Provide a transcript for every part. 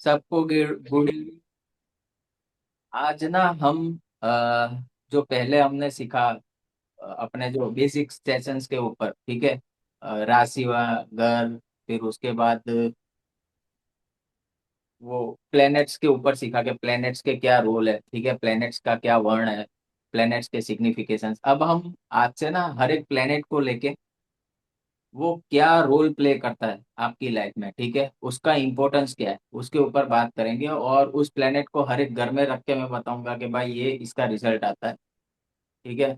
सबको good evening. आज ना हम अ, जो पहले हमने सीखा अपने जो बेसिक सेशंस के ऊपर, ठीक है। राशि व घर, फिर उसके बाद वो प्लैनेट्स के ऊपर सीखा कि प्लैनेट्स के क्या रोल है, ठीक है, प्लैनेट्स का क्या वर्ण है, प्लैनेट्स के सिग्निफिकेशंस। अब हम आज से ना हर एक प्लैनेट को लेके वो क्या रोल प्ले करता है आपकी लाइफ में, ठीक है, उसका इम्पोर्टेंस क्या है, उसके ऊपर बात करेंगे। और उस प्लेनेट को हर एक घर में रख के मैं बताऊंगा कि भाई ये इसका रिजल्ट आता है, ठीक है।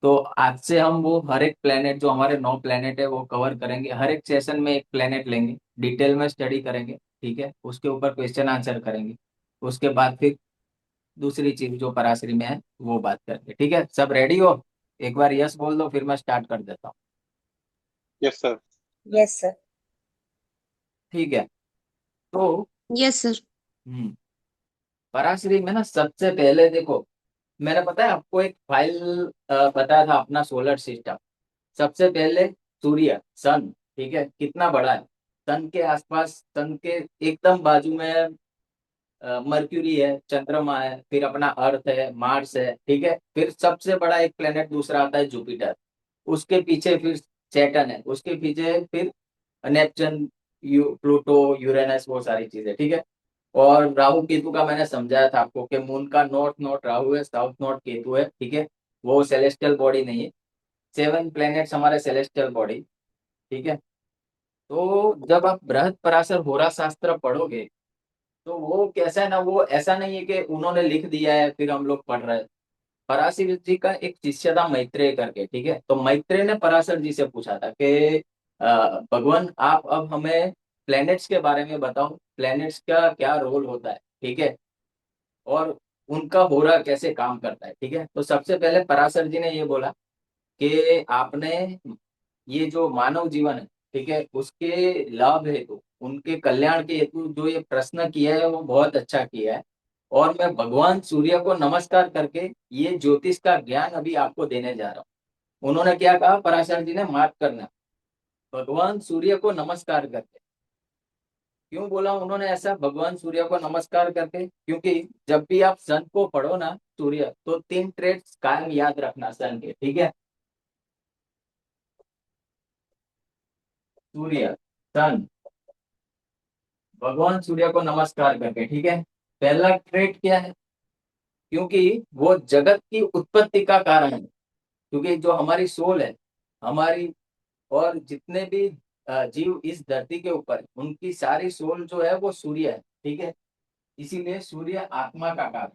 तो आज से हम वो हर एक प्लेनेट, जो हमारे 9 प्लेनेट है, वो कवर करेंगे। हर एक सेशन में एक प्लेनेट लेंगे, डिटेल में स्टडी करेंगे, ठीक है, उसके ऊपर क्वेश्चन आंसर करेंगे। उसके बाद फिर दूसरी चीज जो पराशरी में है वो बात करेंगे, ठीक है। सब रेडी हो? एक बार यस बोल दो, फिर मैं स्टार्ट कर देता हूँ। Yes sir. Yes sir. ठीक है। तो यस सर। हम्म पराशरी में ना सबसे पहले देखो, मैंने पता है आपको एक फाइल बताया था अपना सोलर सिस्टम। सबसे पहले सूर्य, सन, ठीक है, कितना बड़ा है। सन के आसपास, सन के एकदम बाजू में मर्क्यूरी है, चंद्रमा है, फिर अपना अर्थ है, मार्स है, ठीक है। फिर सबसे बड़ा एक प्लेनेट दूसरा आता है जुपिटर। उसके पीछे फिर सैटर्न है, उसके पीछे फिर नेपच्यून, प्लूटो, यूरेनस, वो सारी चीजें, ठीक है। और राहु केतु का मैंने समझाया था आपको कि मून का नॉर्थ नॉट राहु है, साउथ नॉट केतु है, ठीक है। वो सेलेस्टियल बॉडी नहीं है। 7 प्लैनेट्स हमारे सेलेस्टियल बॉडी, ठीक है। तो जब आप बृहद पराशर होरा शास्त्र पढ़ोगे तो वो कैसा है ना, वो ऐसा नहीं है कि उन्होंने लिख दिया है फिर हम लोग पढ़ रहे हैं। पराशर जी का एक शिष्य था मैत्रेय करके, ठीक है। तो मैत्रेय ने पराशर जी से पूछा था कि भगवान आप अब हमें प्लैनेट्स के बारे में बताओ, प्लैनेट्स का क्या रोल होता है, ठीक है, और उनका होरा कैसे काम करता है, ठीक है। तो सबसे पहले पराशर जी ने ये बोला कि आपने ये जो मानव जीवन है, ठीक है, उसके लाभ हेतु, उनके कल्याण के हेतु जो ये प्रश्न किया है वो बहुत अच्छा किया है। और मैं भगवान सूर्य को नमस्कार करके ये ज्योतिष का ज्ञान अभी आपको देने जा रहा हूँ। उन्होंने क्या कहा पराशर जी ने, माफ करना, भगवान सूर्य को नमस्कार करके। क्यों बोला उन्होंने ऐसा भगवान सूर्य को नमस्कार करके? क्योंकि जब भी आप सन को पढ़ो ना, सूर्य, तो 3 ट्रेड्स कायम याद रखना सन के, ठीक है। सूर्य, सन, भगवान सूर्य को नमस्कार करके, ठीक है। पहला ट्रेड क्या है? क्योंकि वो जगत की उत्पत्ति का कारण है। क्योंकि जो हमारी सोल है, हमारी, और जितने भी जीव इस धरती के ऊपर, उनकी सारी सोल जो है वो सूर्य है, ठीक है। इसीलिए सूर्य आत्मा का कारण,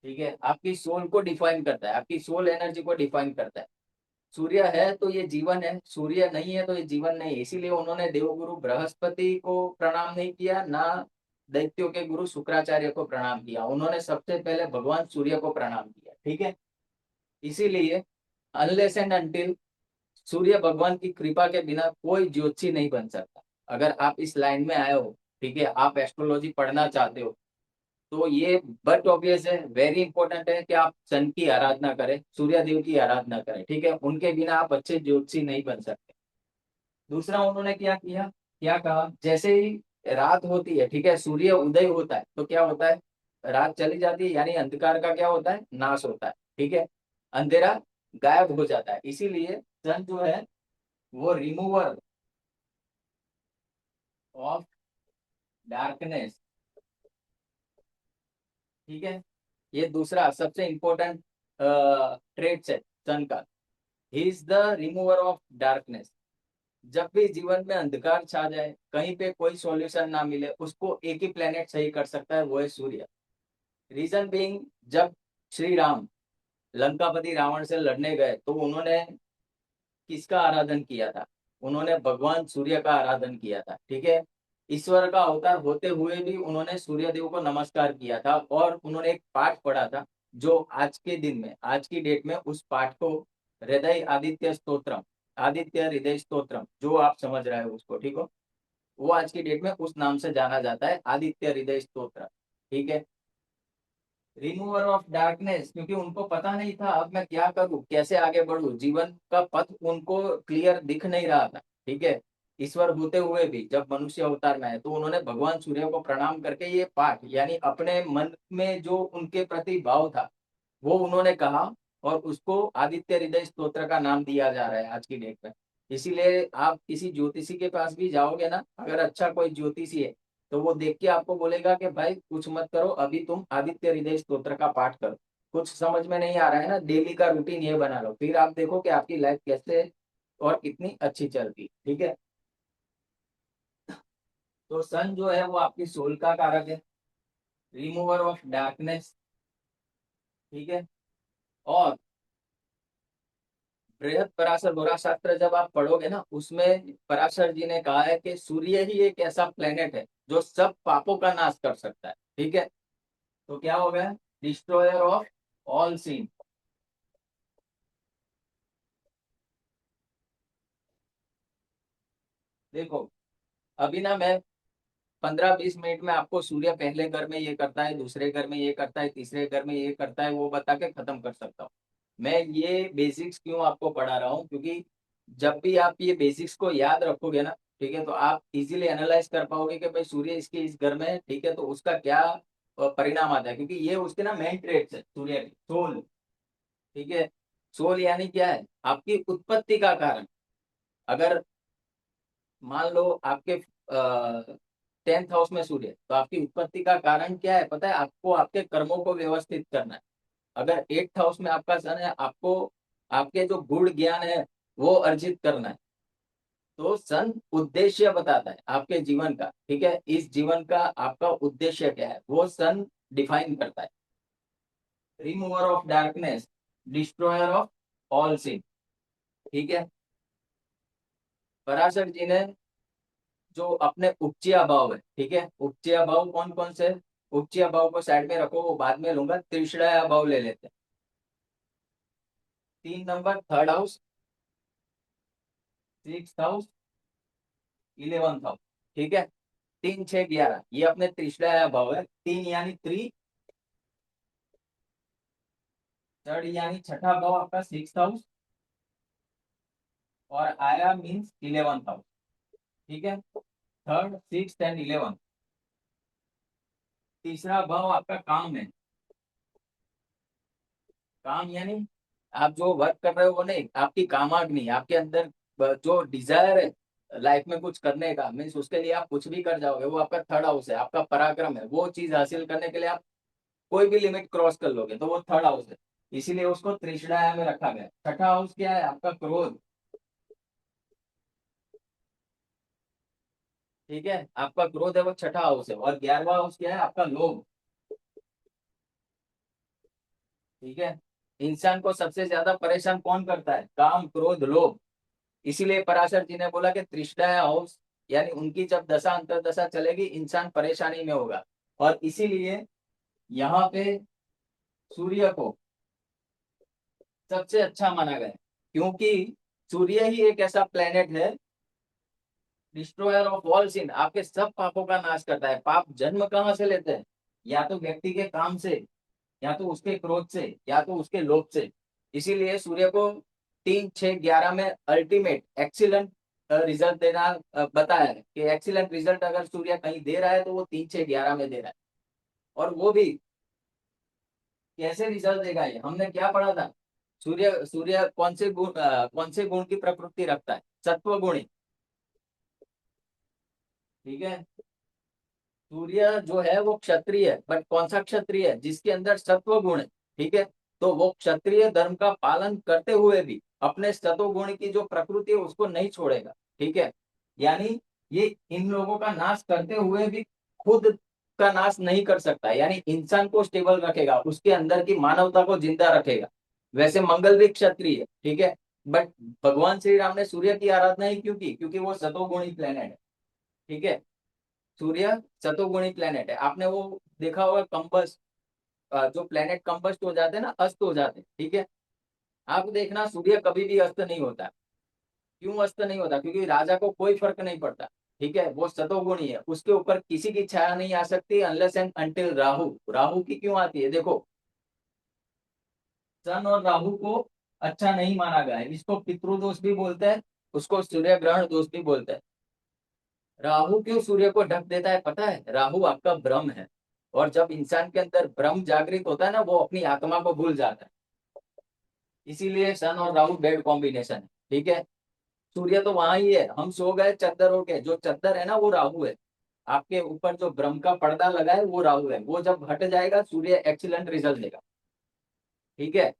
ठीक है, आपकी सोल को डिफाइन करता है, आपकी सोल एनर्जी को डिफाइन करता है। सूर्य है तो ये जीवन है, सूर्य नहीं है तो ये जीवन नहीं है। इसीलिए उन्होंने देवगुरु बृहस्पति को प्रणाम नहीं किया ना, दैत्यों के गुरु शुक्राचार्य को प्रणाम किया, उन्होंने सबसे पहले भगवान सूर्य को प्रणाम किया, ठीक है। इसीलिए अनलेस एंड अनटिल, सूर्य भगवान की कृपा के बिना कोई ज्योतिषी नहीं बन सकता। अगर आप इस लाइन में आए हो, ठीक है, आप एस्ट्रोलॉजी पढ़ना चाहते हो, तो ये बट ऑब्वियस है, वेरी इंपॉर्टेंट है कि आप सन की आराधना करें, सूर्य देव की आराधना करें, ठीक है। उनके बिना आप अच्छे ज्योतिषी नहीं बन सकते। दूसरा उन्होंने क्या किया, क्या कहा, जैसे ही रात होती है, ठीक है, सूर्य उदय होता है तो क्या होता है, रात चली जाती है, यानी अंधकार का क्या होता है, नाश होता है, ठीक है। अंधेरा गायब हो जाता है। इसीलिए सन जो है वो रिमूवर ऑफ डार्कनेस, ठीक है। ये दूसरा सबसे इंपॉर्टेंट ट्रेट है सन का। He is the remover of darkness. जब भी जीवन में अंधकार छा जाए, कहीं पे कोई सॉल्यूशन ना मिले, उसको एक ही प्लेनेट सही कर सकता है, वो है सूर्य। रीजन बीइंग, जब श्री राम लंकापति रावण से लड़ने गए तो उन्होंने किसका आराधन किया था? उन्होंने भगवान सूर्य का आराधन किया था, ठीक है। ईश्वर का अवतार होते हुए भी उन्होंने सूर्य देव को नमस्कार किया था। और उन्होंने एक पाठ पढ़ा था, जो आज के दिन में, आज की डेट में उस पाठ को हृदय आदित्य स्तोत्रम, आदित्य हृदय स्तोत्रम, जो आप समझ रहे हो उसको, ठीक हो, वो आज की डेट में उस नाम से जाना जाता है, आदित्य हृदय स्तोत्र, ठीक है। रिमूवर ऑफ डार्कनेस, क्योंकि उनको पता नहीं था अब मैं क्या करूं, कैसे आगे बढ़ूं, जीवन का पथ उनको क्लियर दिख नहीं रहा था, ठीक है। ईश्वर होते हुए भी जब मनुष्य अवतार में है तो उन्होंने भगवान सूर्य को प्रणाम करके ये पाठ यानी अपने मन में जो उनके प्रति भाव था वो उन्होंने कहा, और उसको आदित्य हृदय स्तोत्र का नाम दिया जा रहा है आज की डेट में। इसीलिए आप किसी ज्योतिषी के पास भी जाओगे ना, अगर अच्छा कोई ज्योतिषी है तो वो देख के आपको बोलेगा कि भाई कुछ मत करो, अभी तुम आदित्य हृदय स्तोत्र का पाठ करो। कुछ समझ में नहीं आ रहा है ना, डेली का रूटीन ये बना लो, फिर आप देखो कि आपकी लाइफ कैसे और कितनी अच्छी चलती। ठीक है, तो सन जो है वो आपकी सोल का कारक है, रिमूवर ऑफ डार्कनेस। ठीक है, और बृहद पराशर गौरा शास्त्र जब आप पढ़ोगे ना, उसमें पराशर जी ने कहा है कि सूर्य ही एक ऐसा प्लेनेट है जो सब पापों का नाश कर सकता है। ठीक है, तो क्या हो गया, डिस्ट्रॉयर ऑफ ऑल सीन। देखो, अभी ना मैं 15-20 मिनट में आपको सूर्य पहले घर में ये करता है, दूसरे घर में ये करता है, तीसरे घर में ये करता है, वो बता के खत्म कर सकता हूँ। मैं ये बेसिक्स क्यों आपको पढ़ा रहा हूँ, क्योंकि जब भी आप ये बेसिक्स को याद रखोगे ना, ठीक है, तो आप इजीली एनालाइज कर पाओगे कि भाई सूर्य इसके इस घर में है, ठीक है, तो उसका क्या परिणाम आता है, क्योंकि ये उसके ना मेन ट्रेड्स है सूर्य की, सोल। ठीक है, सोल यानी क्या है, आपकी उत्पत्ति का कारण। अगर मान लो आपके 10th हाउस में सूर्य, तो आपकी उत्पत्ति का कारण क्या है पता है, आपको आपके कर्मों को व्यवस्थित करना है। अगर 8th हाउस में आपका सन है, आपको आपके जो गुण ज्ञान है वो अर्जित करना है। तो सन उद्देश्य बताता है आपके जीवन का। ठीक है, इस जीवन का आपका उद्देश्य क्या है वो सन डिफाइन करता है। Remover of darkness, destroyer of all sin. ठीक है, पराशर जी ने जो अपने उपचय भाव है, ठीक है, उपचय भाव कौन कौन से, उपचय भाव को साइड में रखो, वो बाद में लूंगा, त्रिशुड़ा भाव ले लेते हैं। 3 number 3rd house, 6th house, 11th house. ठीक है, 3 6 11 ये अपने त्रिशुड़ा भाव है। 3 यानी थ्री, थर्ड यानी छठा भाव आपका 6th हाउस, और आया मीन्स 11th हाउस। ठीक है, थर्ड, 6th एंड 11th। तीसरा भाव आपका काम है। काम यानी आप जो वर्क कर रहे हो वो नहीं, आपकी कामाग्नि आपके अंदर जो डिजायर है लाइफ में कुछ करने का, मीन्स उसके लिए आप कुछ भी कर जाओगे, वो आपका 3rd हाउस है, आपका पराक्रम है, वो चीज हासिल करने के लिए आप कोई भी लिमिट क्रॉस कर लोगे, तो वो 3rd हाउस है। इसीलिए उसको त्रिशुड़ा में रखा गया। छठा हाउस क्या है, आपका क्रोध। ठीक है, आपका क्रोध है वो छठा हाउस है, और 11वां हाउस क्या है, आपका लोभ। ठीक है, इंसान को सबसे ज्यादा परेशान कौन करता है, काम क्रोध लोभ। इसीलिए पराशर जी ने बोला कि तृष्णा हाउस यानी उनकी जब दशा अंतरदशा चलेगी, इंसान परेशानी में होगा। और इसीलिए यहाँ पे सूर्य को सबसे अच्छा माना गया, क्योंकि सूर्य ही एक ऐसा प्लेनेट है, डिस्ट्रॉयर ऑफ ऑल सिन, आपके सब पापों का नाश करता है। पाप जन्म कहाँ से लेते हैं, या तो व्यक्ति के काम से, या तो उसके क्रोध से, या तो उसके लोभ से। इसीलिए सूर्य को 3 6 11 में अल्टीमेट एक्सीलेंट रिजल्ट देना बताया है कि एक्सीलेंट रिजल्ट अगर सूर्य कहीं दे रहा है तो वो 3 6 11 में दे रहा है। और वो भी कैसे रिजल्ट देगा, ये हमने क्या पढ़ा था। सूर्य सूर्य कौन से गुण की प्रकृति रखता है, सत्व गुणी। ठीक है, सूर्य जो है वो क्षत्रिय है, बट कौन सा क्षत्रिय है, जिसके अंदर सत्व गुण है। ठीक है, तो वो क्षत्रिय धर्म का पालन करते हुए भी अपने सत्व गुण की जो प्रकृति है उसको नहीं छोड़ेगा। ठीक है, यानी ये इन लोगों का नाश करते हुए भी खुद का नाश नहीं कर सकता, यानी इंसान को स्टेबल रखेगा, उसके अंदर की मानवता को जिंदा रखेगा। वैसे मंगल भी क्षत्रिय है, ठीक है, बट भगवान श्री राम ने सूर्य की आराधना ही क्यों की, क्योंकि वो सतोगुणी प्लेनेट है। ठीक है, सूर्य सतोगुणी प्लेनेट है। आपने वो देखा होगा कंबस, जो प्लेनेट कंबस्ट हो जाते हैं ना, अस्त हो जाते हैं। ठीक है, आप देखना सूर्य कभी भी अस्त नहीं होता। क्यों अस्त नहीं होता, क्योंकि राजा को कोई फर्क नहीं पड़ता। ठीक है, वो सतोगुणी है, उसके ऊपर किसी की छाया नहीं आ सकती unless and until Rahu. Rahu की क्यों आती है, देखो, सन और राहु को अच्छा नहीं माना गया है, इसको पितृदोष भी बोलते हैं, उसको सूर्य ग्रहण दोष भी बोलते हैं। राहु क्यों सूर्य को ढक देता है पता है? राहु आपका ब्रह्म है, और जब इंसान के अंदर ब्रह्म जागृत होता है ना, वो अपनी आत्मा को भूल जाता है। इसीलिए सन और राहु बेड कॉम्बिनेशन है। ठीक है। सूर्य तो वहां ही है, हम सो गए चद्दर ओढ़ के, जो चद्दर है ना वो राहु है। आपके ऊपर जो ब्रह्म का पर्दा लगा है वो राहु है, वो जब हट जाएगा सूर्य एक्सीलेंट रिजल्ट देगा। ठीक है।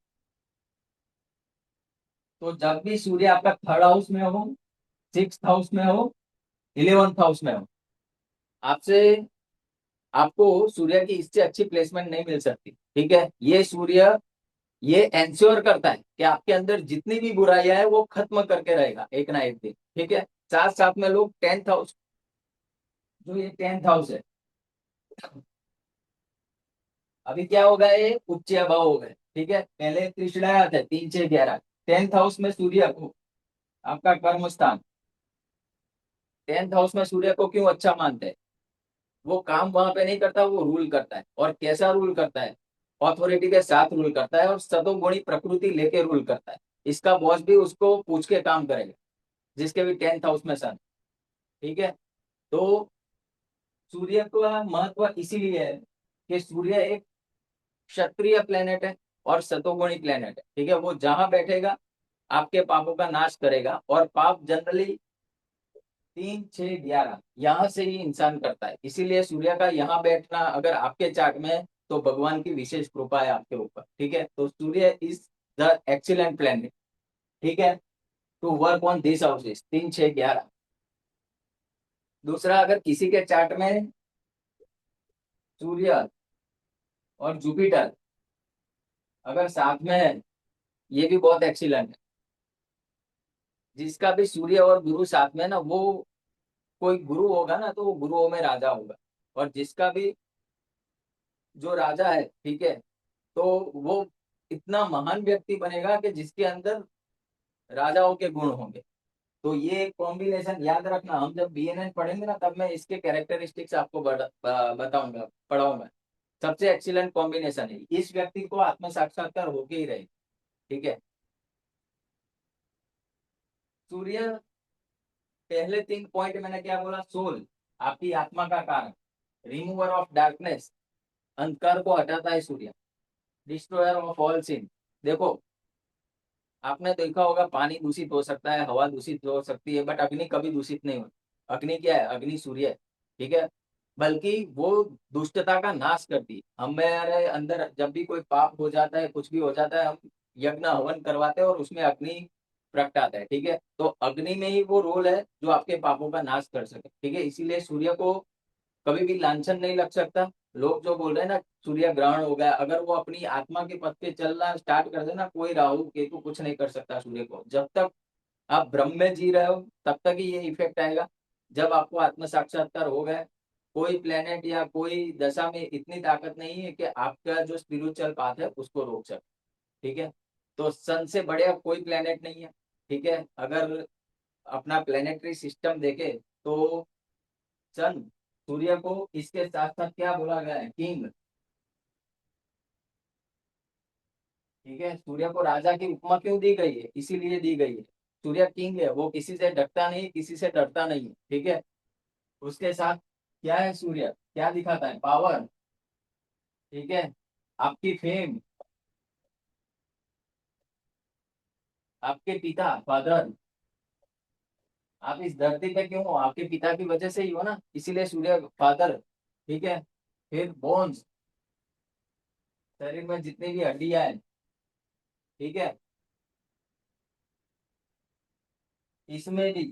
तो जब भी सूर्य आपका थर्ड हाउस में हो, सिक्स हाउस में हो, इलेवंथ हाउस में हो, आपसे आपको सूर्य की इससे अच्छी प्लेसमेंट नहीं मिल सकती। ठीक है। ये सूर्य ये एंश्योर करता है कि आपके अंदर जितनी भी बुराइयां है वो खत्म करके रहेगा एक ना एक दिन। ठीक है। साथ साथ में लोग टेंथ हाउस, जो ये टेंथ हाउस है, अभी क्या होगा, ये उच्च भाव हो गए। ठीक है। पहले त्रिशुलाया थे 3 6 11। टेंथ हाउस में सूर्य को, आपका कर्म स्थान, टेंथ हाउस में सूर्य को क्यों अच्छा मानते हैं? वो काम वहां पे नहीं करता, वो रूल करता है। और कैसा रूल करता है? ऑथोरिटी के साथ रूल करता है, और सतोगुणी प्रकृति लेके रूल करता है। इसका बॉस भी उसको पूछ के काम करेगा, जिसके भी टेंथ हाउस में सन। ठीक है। तो सूर्य का महत्व इसीलिए है कि सूर्य एक क्षत्रिय प्लेनेट है और सतोगुणी प्लेनेट है। ठीक है। वो जहां बैठेगा आपके पापों का नाश करेगा, और पाप जनरली 3 6 11 यहाँ से ही इंसान करता है। इसीलिए सूर्य का यहाँ बैठना अगर आपके चार्ट में है, तो भगवान की विशेष कृपा है आपके ऊपर। ठीक है। तो सूर्य इज द एक्सीलेंट प्लेनेट। ठीक है। To work on this houses 3 6 11। दूसरा, अगर किसी के चार्ट में सूर्य और जुपिटर अगर साथ में है, ये भी बहुत एक्सीलेंट है। जिसका भी सूर्य और गुरु साथ में है ना, वो कोई गुरु होगा ना, तो वो गुरुओं में राजा होगा। और जिसका भी जो राजा है, ठीक है, तो वो इतना महान व्यक्ति बनेगा कि जिसके अंदर राजाओं के गुण होंगे। तो ये कॉम्बिनेशन याद रखना, हम जब बीएनएन पढ़ेंगे ना, तब मैं इसके कैरेक्टरिस्टिक्स आपको बताऊंगा, पढ़ाऊंगा। सबसे एक्सीलेंट कॉम्बिनेशन है, इस व्यक्ति को आत्म साक्षात्कार होके ही रहे। ठीक है। सूर्य, पहले 3 पॉइंट मैंने क्या बोला? सोल, आपकी आत्मा का कारण, रिमूवर ऑफ डार्कनेस, अंधकार को हटाता है सूर्य, डिस्ट्रॉयर ऑफ ऑल सिन। देखो, आपने देखा होगा पानी दूषित हो सकता है, हवा दूषित हो सकती है, बट अग्नि कभी दूषित नहीं होती। अग्नि क्या है? अग्नि सूर्य है। ठीक है। बल्कि वो दुष्टता का नाश करती है। हमारे अंदर जब भी कोई पाप हो जाता है, कुछ भी हो जाता है, हम यज्ञ हवन करवाते हैं और उसमें अग्नि प्रगटाता है। ठीक है। तो अग्नि में ही वो रोल है जो आपके पापों का नाश कर सके। ठीक है। इसीलिए सूर्य को कभी भी लांछन नहीं लग सकता। लोग जो बोल रहे हैं ना सूर्य ग्रहण हो गया, अगर वो अपनी आत्मा के पथ पे चलना स्टार्ट कर देना, कोई राहु केतु कुछ नहीं कर सकता सूर्य को। जब तक आप ब्रह्म में जी रहे हो तब तक ही ये इफेक्ट आएगा। जब आपको आत्म साक्षात्कार हो गया, कोई प्लेनेट या कोई दशा में इतनी ताकत नहीं है कि आपका जो स्पिरिचुअल पाथ है उसको रोक सके। ठीक है। तो सन से बड़े अब कोई प्लेनेट नहीं है। ठीक है। अगर अपना प्लेनेटरी सिस्टम देखे, तो सन, सूर्य को इसके साथ साथ क्या बोला गया है? किंग। ठीक है। सूर्य को राजा की उपमा क्यों दी गई है? इसीलिए दी गई है। सूर्य किंग है, वो किसी से डरता नहीं, किसी से डरता नहीं। ठीक है। उसके साथ क्या है? सूर्य क्या दिखाता है? पावर। ठीक है। आपकी फेम, आपके पिता, फादर। आप इस धरती पे क्यों हो? आपके पिता की वजह से ही हो ना, इसीलिए सूर्य फादर। ठीक है। फिर बोन्स, शरीर में जितनी भी हड्डियां हैं। ठीक है। इसमें भी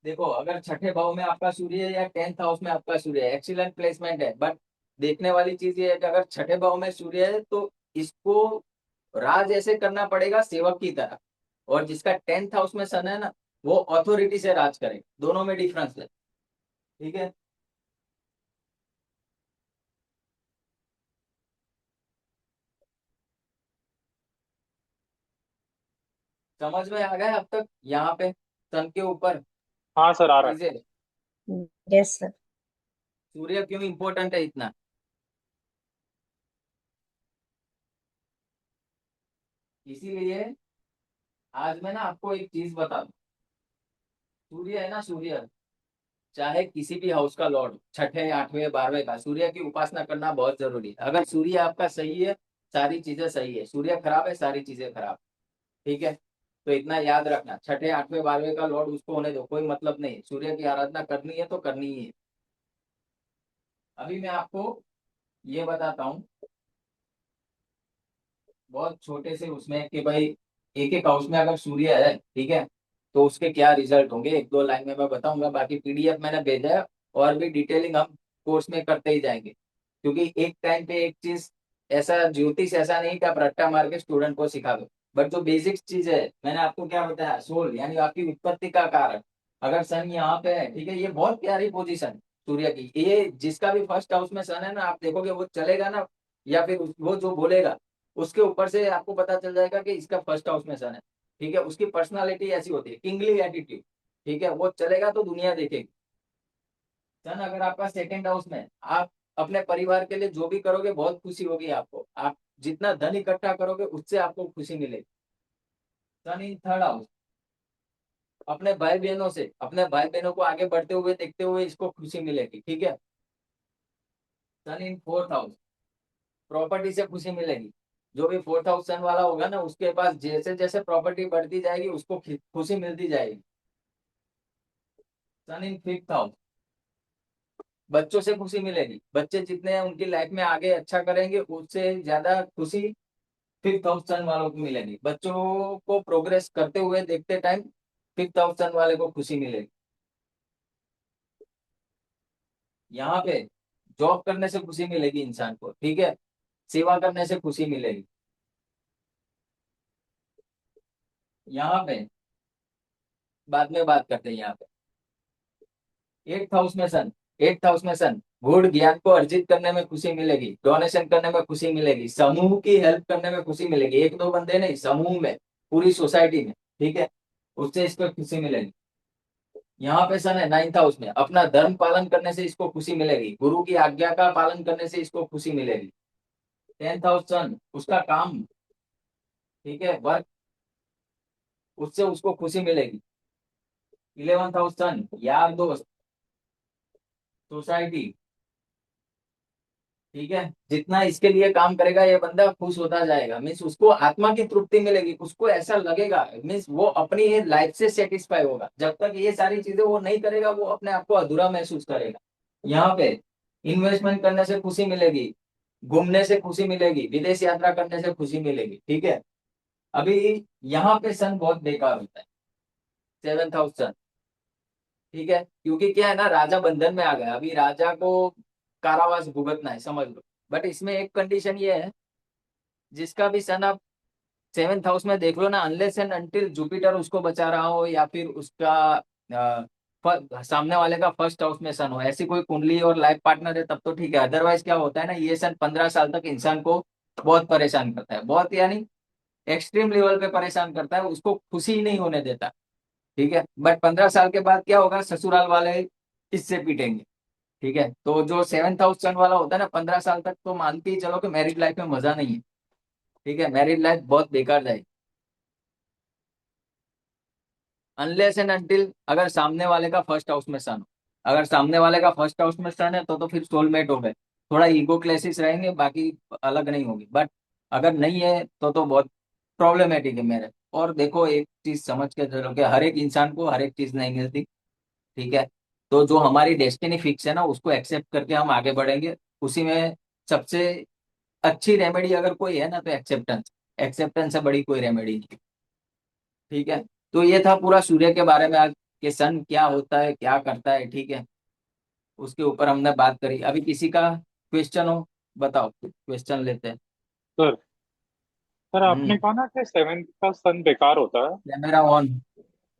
देखो, अगर छठे भाव में आपका सूर्य है या टेंथ हाउस में आपका सूर्य है, एक्सीलेंट प्लेसमेंट है। बट देखने वाली चीज ये है कि अगर छठे भाव में सूर्य है, तो इसको राज ऐसे करना पड़ेगा सेवक की तरह। और जिसका टेंथ हाउस में सन है ना, वो अथॉरिटी से राज करेगा। दोनों में डिफरेंस है। ठीक है। समझ में आ गया अब तक यहाँ पे सन के ऊपर हाँ सर, आ रहा है। चीजें? Yes sir. सूर्य क्यों इंपॉर्टेंट है इतना? इसीलिए आज मैं ना आपको एक चीज बता दूं। सूर्य है ना, सूर्य, चाहे किसी भी हाउस का लॉर्ड, छठे आठवें बारहवें का, सूर्य की उपासना करना बहुत जरूरी है। अगर सूर्य आपका सही है, सारी चीजें सही है। सूर्य खराब है, सारी चीजें खराब। ठीक है, तो इतना याद रखना, छठे आठवें बारहवें का लॉर्ड उसको होने दो, कोई मतलब नहीं। सूर्य की आराधना करनी है तो करनी ही है। अभी मैं आपको ये बताता हूँ बहुत छोटे से उसमें कि भाई एक एक हाउस में अगर सूर्य है, ठीक है, तो उसके क्या रिजल्ट होंगे, एक दो लाइन में मैं बताऊंगा। बाकी पीडीएफ मैंने भेजा है, और भी डिटेलिंग हम कोर्स में करते ही जाएंगे। क्योंकि एक टाइम पे एक चीज, ऐसा ज्योतिष ऐसा नहीं कि आप रट्टा मार के स्टूडेंट को सिखा दो। बट जो बेसिक चीज है, मैंने आपको क्या बताया, सोल यानी आपकी उत्पत्ति का कारण। अगर सन यहाँ पे है, ठीक है, ये बहुत प्यारी पोजीशन सूर्य की। ये जिसका भी फर्स्ट हाउस में सन है ना, आप देखोगे वो चलेगा ना, या फिर वो जो बोलेगा उसके ऊपर से आपको पता चल जाएगा कि इसका फर्स्ट हाउस में सन है। ठीक है, उसकी पर्सनालिटी ऐसी होती है, किंगली एटीट्यूड। ठीक है, वो चलेगा तो दुनिया देखेगी। सन अगर आपका सेकंड हाउस में है, आप अपने परिवार के लिए जो भी करोगे बहुत खुशी होगी आपको। आप जितना धन इकट्ठा करोगे उससे आपको खुशी मिलेगी। सन इन थर्ड हाउस, अपने भाई बहनों से, अपने भाई बहनों को आगे बढ़ते हुए देखते हुए इसको खुशी मिलेगी। ठीक है, सन इन फोर्थ हाउस, प्रॉपर्टी से खुशी मिलेगी। जो भी फोर्थ हाउस सन वाला होगा ना, उसके पास जैसे जैसे प्रॉपर्टी बढ़ती जाएगी उसको खुशी मिलती जाएगी। सन इन फिफ्थ हाउस, बच्चों से खुशी मिलेगी। बच्चे जितने उनकी लाइफ में आगे अच्छा करेंगे उससे ज्यादा खुशी फिफ्थ हाउस सन वालों को मिलेगी। बच्चों को प्रोग्रेस करते हुए देखते टाइम फिफ्थ हाउस सन वाले को खुशी मिलेगी। यहाँ पे जॉब करने से खुशी मिलेगी इंसान को। ठीक है, सेवा करने से खुशी मिलेगी। यहाँ पे बाद में बात करते हैं। यहाँ पे एट्थ हाउस में सन, एट्थ हाउस में सन, गुड़ ज्ञान को अर्जित करने में खुशी मिलेगी, डोनेशन करने में खुशी मिलेगी, समूह की हेल्प करने में खुशी मिलेगी। एक दो बंदे नहीं, समूह में, पूरी सोसाइटी में। ठीक है, उससे इसको खुशी मिलेगी। यहाँ पे सन है नाइन्थ हाउस में, अपना धर्म पालन करने से इसको खुशी मिलेगी, गुरु की आज्ञा का पालन करने से इसको खुशी मिलेगी। टेंथ हाउस सन, उसका काम, ठीक है, वर्क, उससे उसको खुशी मिलेगी। इलेवंथ हाउस सन, यार दोस्त, सोसाइटी। ठीक है, जितना इसके लिए काम करेगा ये बंदा खुश होता जाएगा। मीन्स उसको आत्मा की तृप्ति मिलेगी, उसको ऐसा लगेगा, मीन्स वो अपनी लाइफ से सेटिस्फाई होगा। जब तक ये सारी चीजें वो नहीं करेगा वो अपने आप को अधूरा महसूस करेगा। यहाँ पे इन्वेस्टमेंट करने से खुशी मिलेगी, घूमने से खुशी मिलेगी, विदेश यात्रा करने से खुशी मिलेगी। ठीक है, अभी यहाँ पे सन बहुत बेकार होता है, सेवेंथ हाउस सन। ठीक है, क्योंकि क्या है ना, राजा बंधन में आ गया, अभी राजा को कारावास भुगतना है, समझ लो। बट इसमें एक कंडीशन ये है, जिसका भी सन आप सेवेंथ हाउस में देख लो ना, अनलेस एंड अनटिल जुपिटर उसको बचा रहा हो, या फिर उसका सामने वाले का फर्स्ट हाउस में सन हो, ऐसी कोई कुंडली और लाइफ पार्टनर है, तब तो ठीक है। अदरवाइज क्या होता है ना, ये सन 15 साल तक इंसान को बहुत परेशान करता है, बहुत यानी एक्सट्रीम लेवल पे परेशान करता है, उसको खुशी ही नहीं होने देता। ठीक है, बट 15 साल के बाद क्या होगा, ससुराल वाले इससे पीटेंगे। ठीक है, तो जो सेवेंथ हाउस सन वाला होता है ना, 15 साल तक तो मानती ही चलो कि मैरिड लाइफ में मजा नहीं है। ठीक है, मैरिड लाइफ बहुत बेकार जाएगी, अनलेस एंड अनटिल अगर सामने वाले का फर्स्ट हाउस में सन हो। अगर सामने वाले का फर्स्ट हाउस में सन है तो फिर सोलमेट हो गए। थोड़ा ईगो क्लेशिस रहेंगे, बाकी अलग नहीं होगी। बट अगर नहीं है तो बहुत प्रॉब्लमेटिक है मेरे। और देखो, एक चीज समझ के चलो कि हर एक इंसान को हर एक चीज नहीं मिलती। ठीक है, तो जो हमारी डेस्टिनी फिक्स है ना, उसको एक्सेप्ट करके हम आगे बढ़ेंगे। उसी में सबसे अच्छी रेमेडी अगर कोई है ना, तो एक्सेप्टेंस। एक्सेप्टेंस से बड़ी कोई रेमेडी नहीं। ठीक है, तो ये था पूरा सूर्य के बारे में आज, कि सन क्या होता है, क्या करता है। ठीक है, उसके ऊपर हमने बात करी। अभी किसी का क्वेश्चन हो, बताओ, क्वेश्चन लेते हैं। सर सर आपने हम्म, कहा ना कि सेवेंथ का सन बेकार होता है। Camera on,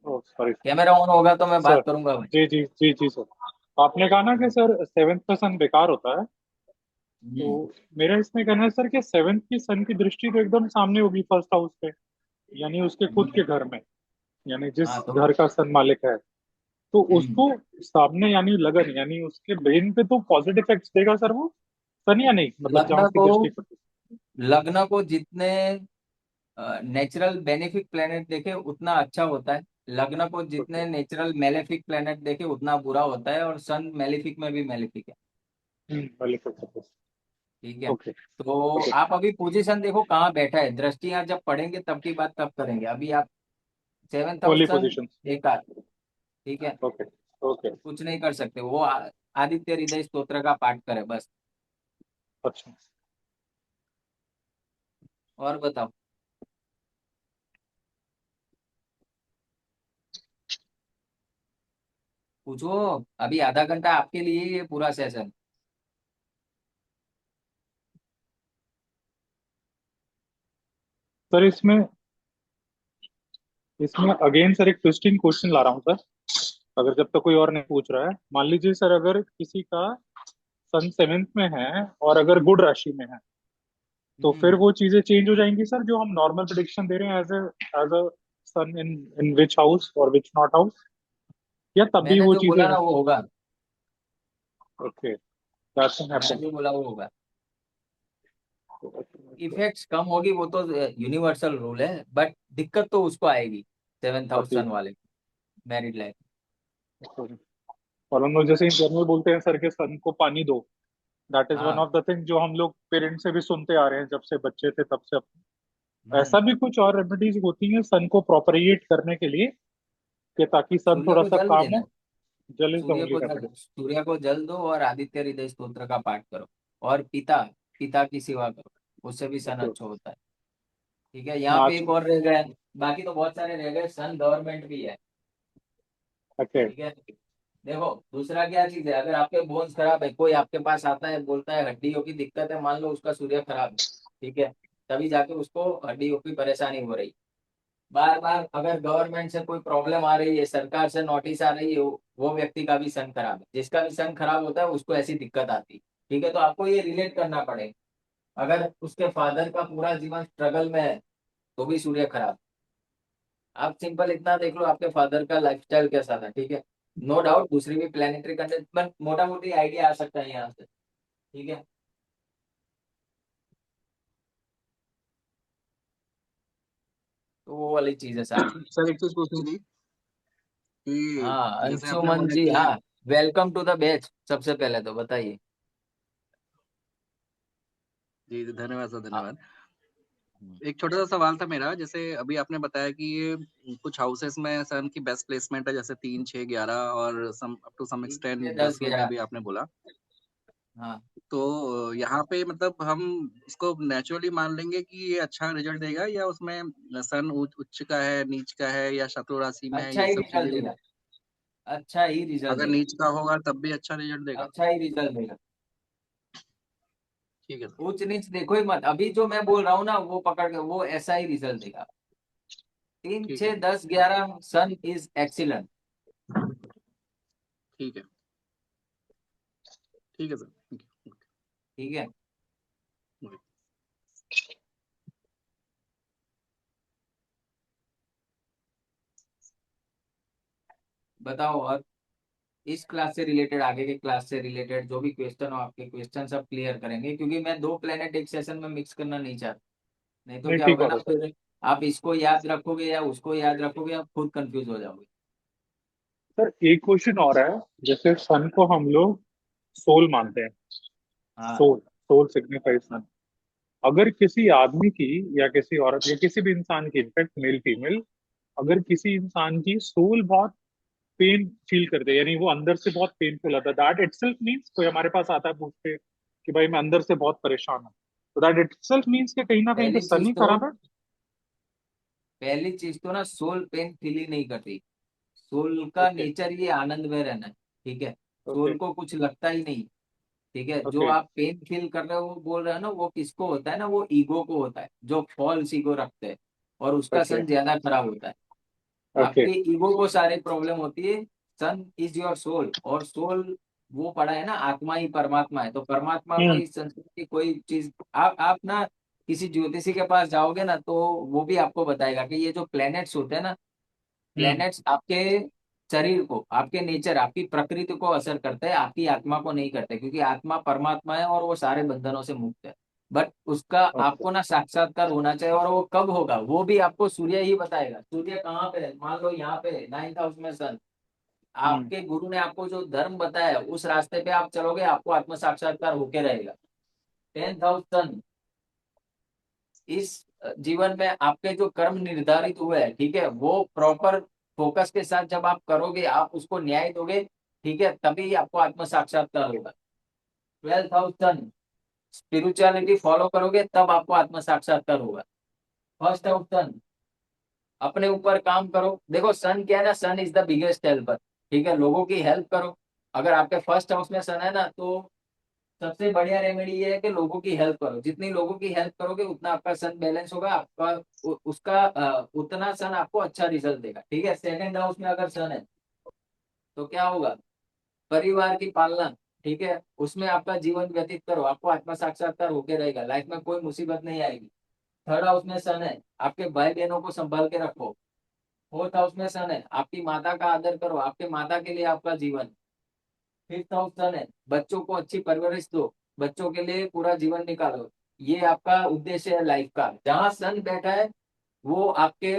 oh sorry. Camera on होगा तो मैं सर बात करूंगा भाई। जी जी जी जी सर, आपने कहा ना कि सर सेवेंथ का सन बेकार होता है। हम्म, तो मेरा इसमें कहना है सर कि सेवेंथ की सन की दृष्टि तो एकदम सामने होगी फर्स्ट हाउस पे, यानी उसके खुद के हम्म, घर में, यानी जिस हाँ तो घर का सन मालिक है। तो हम्म, उसको सामने यानी लगन यानी उसके ब्रेन पे तो पॉजिटिव इफेक्ट्स देगा सर वो, सन या नहीं, मतलब जहाँ लग्न उसकी को, दृष्टि पड़ती लग्न को जितने नेचुरल बेनिफिक प्लेनेट देखे उतना अच्छा होता है। लग्न को जितने नेचुरल मेलेफिक प्लेनेट देखे उतना बुरा होता है, और सन मेलेफिक में भी मेलेफिक है। पहले तो सपोज। ठीक है। ओके। तो ओके। आप अभी पोजीशन देखो कहाँ बैठा है, दृष्टियां जब पढ़ेंगे तब की बात तब करेंगे, अभी आप seventh house only son position. बेकार। ठीक है। ओके। ओके। कुछ नहीं कर सकते वो, आदित्य हृदय स्तोत्र का पाठ करे बस। अच्छा। और बताओ। पूछो। अभी आधा घंटा आपके लिए ये पूरा सेशन। सर इसमें इसमें अगेन सर एक ट्विस्टिंग क्वेश्चन ला रहा हूँ सर। अगर जब तक कोई और नहीं पूछ रहा है, मान लीजिए सर अगर किसी का सन सेवेंथ में है और अगर गुड राशि में है, तो हम्म। फिर वो चीजें चेंज हो जाएंगी सर, जो हम नॉर्मल प्रिडिक्शन दे रहे हैं as a sun in in which house और विच नॉट हाउस, या तब भी मैंने वो जो चीजें। बोला ना वो होगा। ओके। दैट्स मैंने हैपन। जो बोला वो होगा। इफेक्ट्स कम होगी वो तो यूनिवर्सल रूल है, बट दिक्कत तो उसको आएगी, सेवेंथ हाउस सन वाले, मैरिड लाइफ। और हम लोग जैसे इंटरनल बोलते हैं सर के सन को पानी दो, दैट इज वन हाँ। ऑफ द थिंग जो हम लोग पेरेंट्स से भी सुनते आ रहे हैं जब से बच्चे थे तब से। ऐसा हम्म। भी कुछ और रेमेडीज होती हैं सन को प्रोपरिएट करने के लिए, कि ताकि सन सूर्य थोड़ा को सा जल काम देना। हो? जल इज द ओनली रेमेडी। सूर्य को जल दो और आदित्य हृदय स्तोत्र का पाठ करो। और पिता पिता की सेवा करो, उससे भी सन ओके। अच्छा होता है। ठीक है, यहाँ पे आज। एक और रह गए। बाकी तो बहुत सारे रह गए, सन गवर्नमेंट भी है। ओके। ठीक है। देखो दूसरा क्या चीज है, अगर आपके बोन्स खराब है, कोई आपके पास आता है बोलता है हड्डियों की दिक्कत है, मान लो उसका सूर्य खराब है। ठीक है। तभी जाके उसको हड्डियों की परेशानी हो रही। बार बार अगर गवर्नमेंट से कोई प्रॉब्लम आ रही है, सरकार से नोटिस आ रही है, वो व्यक्ति का भी सन खराब है, जिसका भी सन खराब होता है उसको ऐसी दिक्कत आती है। ठीक है, तो आपको ये रिलेट करना पड़ेगा। अगर उसके फादर का पूरा जीवन स्ट्रगल में है तो भी सूर्य खराब। आप सिंपल इतना देख लो आपके फादर का लाइफस्टाइल कैसा था। ठीक है। नो डाउट दूसरी भी प्लेनेटरी कंडीशन, बट मोटा मोटी आइडिया आ सकता है यहाँ से। ठीक है। तो वो वाली चीज है सारी। सर एक चीज पूछनी थी हाँ कि जैसे आपने अंशुमन बोला जी, कि हाँ। वेलकम टू द बैच, सबसे पहले तो बताइए। जी धन्यवाद सर, हाँ। धन्यवाद। एक छोटा सा सवाल था मेरा, जैसे अभी आपने बताया कि ये कुछ हाउसेस में सन की बेस्ट प्लेसमेंट है, जैसे 3, 6, 11 और sum up to some extent 10 10 में भी 11। अभी आपने बोला। हाँ। तो यहाँ पे मतलब हम इसको नेचुरली मान लेंगे कि ये अच्छा रिजल्ट देगा, या उसमें सन उच्च का है, नीच का है, या शत्रु राशि में है, अच्छा ये ही सब रिजल्ट चीजें? देगा। अच्छा ही रिजल्ट अगर देगा। नीच का होगा तब भी अच्छा रिजल्ट देगा? अच्छा ही रिजल्ट देगा। ठीक है सर। ऊंच नीच देखो ही मत, अभी जो मैं बोल रहा हूँ ना वो पकड़ के, वो ऐसा ही रिजल्ट देगा। तीन ठीक है। छह दस 11 सन इज एक्सीलेंट। ठीक है। ठीक है सर, थैंक यू। ठीक है। ओके। बताओ। और इस क्लास से रिलेटेड, आगे के क्लास से रिलेटेड जो भी क्वेश्चन हो आपके, क्वेश्चन सब क्लियर करेंगे, क्योंकि मैं दो प्लेनेट एक सेशन में मिक्स करना नहीं चाहता। नहीं तो नहीं क्या ठीक होगा होगा ना, सर। फिर आप इसको याद रखोगे या उसको याद रखोगे, आप खुद कंफ्यूज हो जाओगे। सर एक क्वेश्चन और है। जैसे सन को हम लोग सोल मानते हैं। हाँ। सोल सोल सिग्निफाइज सन। अगर किसी आदमी की या किसी औरत या किसी भी इंसान की, इनफैक्ट मेल फीमेल, अगर किसी इंसान की सोल बहुत पेन फील करते हैं, यानी वो अंदर से बहुत पेनफुल आता है, दैट इटसेल्फ मींस, कोई हमारे पास आता है पूछते कि भाई मैं अंदर से बहुत परेशान हूँ, तो दैट इटसेल्फ मींस कि कहीं ना कहीं पे पहली सन चीज ही तो खराब है। पहली चीज तो ना, सोल पेन फील ही नहीं करती। सोल का ओके। नेचर ये आनंद में रहना है। ठीक है। ओके। सोल को कुछ लगता ही नहीं। ठीक है, जो ओके। आप पेन फील कर रहे हो वो बोल रहे हो ना, वो किसको होता है ना, वो ईगो को होता है, जो फॉल्स ईगो रखते हैं। और उसका ओके। सन ज्यादा खराब होता है। ओके। आपके ईगो को सारी प्रॉब्लम होती है। सन इज योर सोल, और सोल वो पढ़ा है ना, आत्मा ही परमात्मा है, तो परमात्मा में हम्म। इस संस्कृत की कोई चीज, आप ना किसी ज्योतिषी के पास जाओगे ना, तो वो भी आपको बताएगा कि ये जो प्लैनेट्स होते हैं ना, हम्म। प्लैनेट्स आपके शरीर को, आपके नेचर, आपकी प्रकृति को असर करते हैं, आपकी आत्मा को नहीं करते, क्योंकि आत्मा परमात्मा है और वो सारे बंधनों से मुक्त है। बट उसका ओके। आपको ना साक्षात्कार होना चाहिए, और वो कब होगा वो भी आपको सूर्य ही बताएगा। सूर्य कहाँ पे है, मान लो यहाँ पे 9th हाउस में सन। हम्म। आपके गुरु ने आपको जो धर्म बताया उस रास्ते पे आप चलोगे, आपको आत्म साक्षात्कार होके रहेगा। 10th हाउस सन, इस जीवन में आपके जो कर्म निर्धारित हुए हैं, ठीक है, वो प्रॉपर फोकस के साथ जब आप करोगे, आप उसको न्याय दोगे, ठीक है, तभी आपको आत्म साक्षात्कार होगा। 12th हाउस सन, स्पिरिचुअलिटी फॉलो करोगे तब आपको आत्म साक्षात्कार होगा। फर्स्ट हाउस सन, अपने ऊपर काम करो। देखो सन क्या है ना, सन इज द बिगेस्ट हेल्पर, ठीक है, लोगों की हेल्प करो। अगर आपके फर्स्ट हाउस में सन है ना, तो सबसे बढ़िया रेमेडी ये है कि लोगों की हेल्प करो। जितनी लोगों की हेल्प करोगे उतना आपका सन बैलेंस होगा, आपका उसका उतना सन आपको अच्छा रिजल्ट देगा, ठीक है। सेकंड हाउस में अगर सन है तो क्या होगा, परिवार की पालना, ठीक है, उसमें आपका जीवन व्यतीत करो, आपको आत्म साक्षात्कार होके रहेगा, लाइफ में कोई मुसीबत नहीं आएगी। थर्ड हाउस में सन है, आपके भाई बहनों को संभाल के रखो। फोर्थ हाउस में सन है, आपकी माता का आदर करो, आपके माता के लिए आपका जीवन। फिफ्थ हाउस सन है, बच्चों को अच्छी परवरिश दो, बच्चों के लिए पूरा जीवन निकालो। ये आपका उद्देश्य है लाइफ का। जहाँ सन बैठा है वो आपके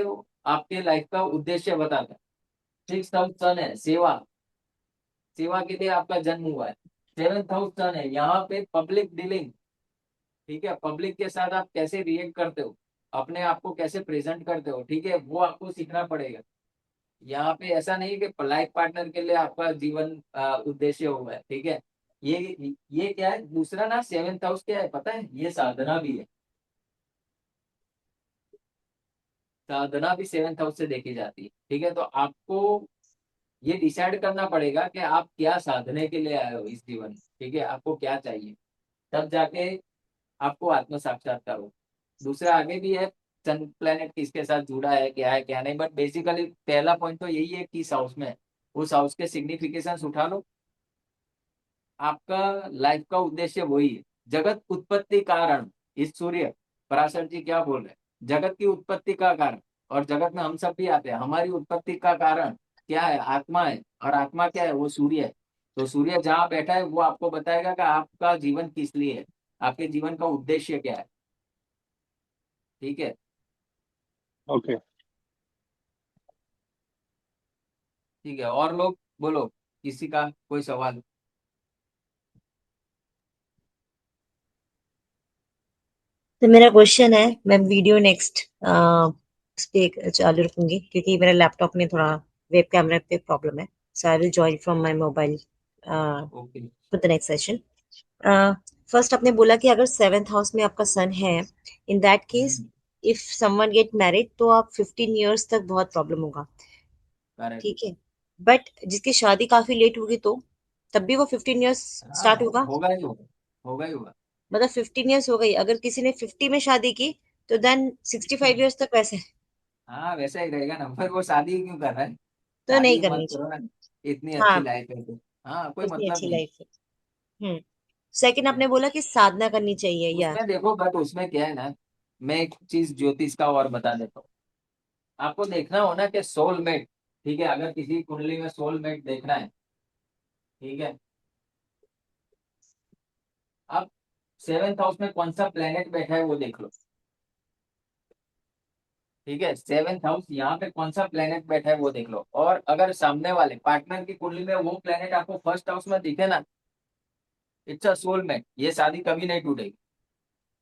आपके लाइफ का उद्देश्य बताता है। सिक्स हाउस सन है, सेवा, सेवा के लिए आपका जन्म हुआ है। सेवेंथ हाउस सन है, यहाँ पे पब्लिक डीलिंग, ठीक है, पब्लिक के साथ आप कैसे रिएक्ट करते हो, अपने आप को कैसे प्रेजेंट करते हो, ठीक है, वो आपको सीखना पड़ेगा। यहाँ पे ऐसा नहीं कि लाइफ पार्टनर के लिए आपका जीवन उद्देश्य होगा, ठीक है। ये क्या है, दूसरा ना 7th हाउस क्या है पता है, ये साधना भी है। साधना भी 7th हाउस से देखी जाती है, ठीक है। तो आपको ये डिसाइड करना पड़ेगा कि आप क्या साधने के लिए आए हो इस जीवन में, ठीक है, आपको क्या चाहिए, तब जाके आपको आत्म साक्षात्कार हो। दूसरा आगे भी है, सन प्लेनेट किसके साथ जुड़ा है क्या नहीं, बट बेसिकली पहला पॉइंट तो यही है, किस हाउस में है। उस हाउस के सिग्निफिकेशन उठा लो। आपका लाइफ का उद्देश्य वही है। जगत उत्पत्ति कारण, इस सूर्य पराशर जी क्या बोल रहे हैं, जगत की उत्पत्ति का कारण, और जगत में हम सब भी आते हैं, हमारी उत्पत्ति का कारण क्या है, आत्मा है, और आत्मा क्या है, वो सूर्य है। तो सूर्य जहाँ बैठा है वो आपको बताएगा कि आपका जीवन किस लिए है, आपके जीवन का उद्देश्य क्या है, ठीक है। ओके। ठीक है, और लोग बोलो, किसी का कोई सवाल। तो मेरा क्वेश्चन है, मैं वीडियो नेक्स्ट उस पे चालू रखूंगी क्योंकि मेरा लैपटॉप में थोड़ा वेब कैमरा पे प्रॉब्लम है। So I will join from my mobile okay. For the next session. First आपने बोला कि अगर 7th हाउस में आपका सन है, in that case hmm. If someone get married तो आप 15 years तक बहुत प्रॉब्लम होगा, करेक्ट। ठीक है। बट जिसकी शादी काफी लेट होगी तो तब भी वो 15 years हाँ, स्टार्ट होगा। होगा ही होगा, होगा ही होगा। मतलब 15 years हो गई, अगर किसी ने 50 में शादी की तो देन 65 years तक वैसे हाँ वैसा ही रहेगा ना, फिर वो शादी क्यों कर रहा है, तो नहीं शादी मत करनी करो चाहिए। ना, इतनी अच्छी हाँ, लाइफ है तो। हाँ, कोई इतनी मतलब अच्छी नहीं। लाइफ है। हम्म। सेकंड ठीक है, आपने बोला कि साधना करनी चाहिए या। उसमें देखो, बट उसमें क्या है ना, मैं एक चीज ज्योतिष का और बता देता हूँ। आपको देखना हो ना कि सोलमेट, ठीक है, अगर किसी कुंडली में सोलमेट देखना है, ठीक है, अब 7th हाउस में कौन सा प्लेनेट बैठा है वो देख लो, ठीक है, 7th हाउस यहाँ पे कौन सा प्लेनेट बैठा है वो देख लो, और अगर सामने वाले पार्टनर की कुंडली में वो प्लेनेट आपको फर्स्ट हाउस में दिखे ना, इट्स अ सोलमेट, ये शादी कभी नहीं टूटेगी,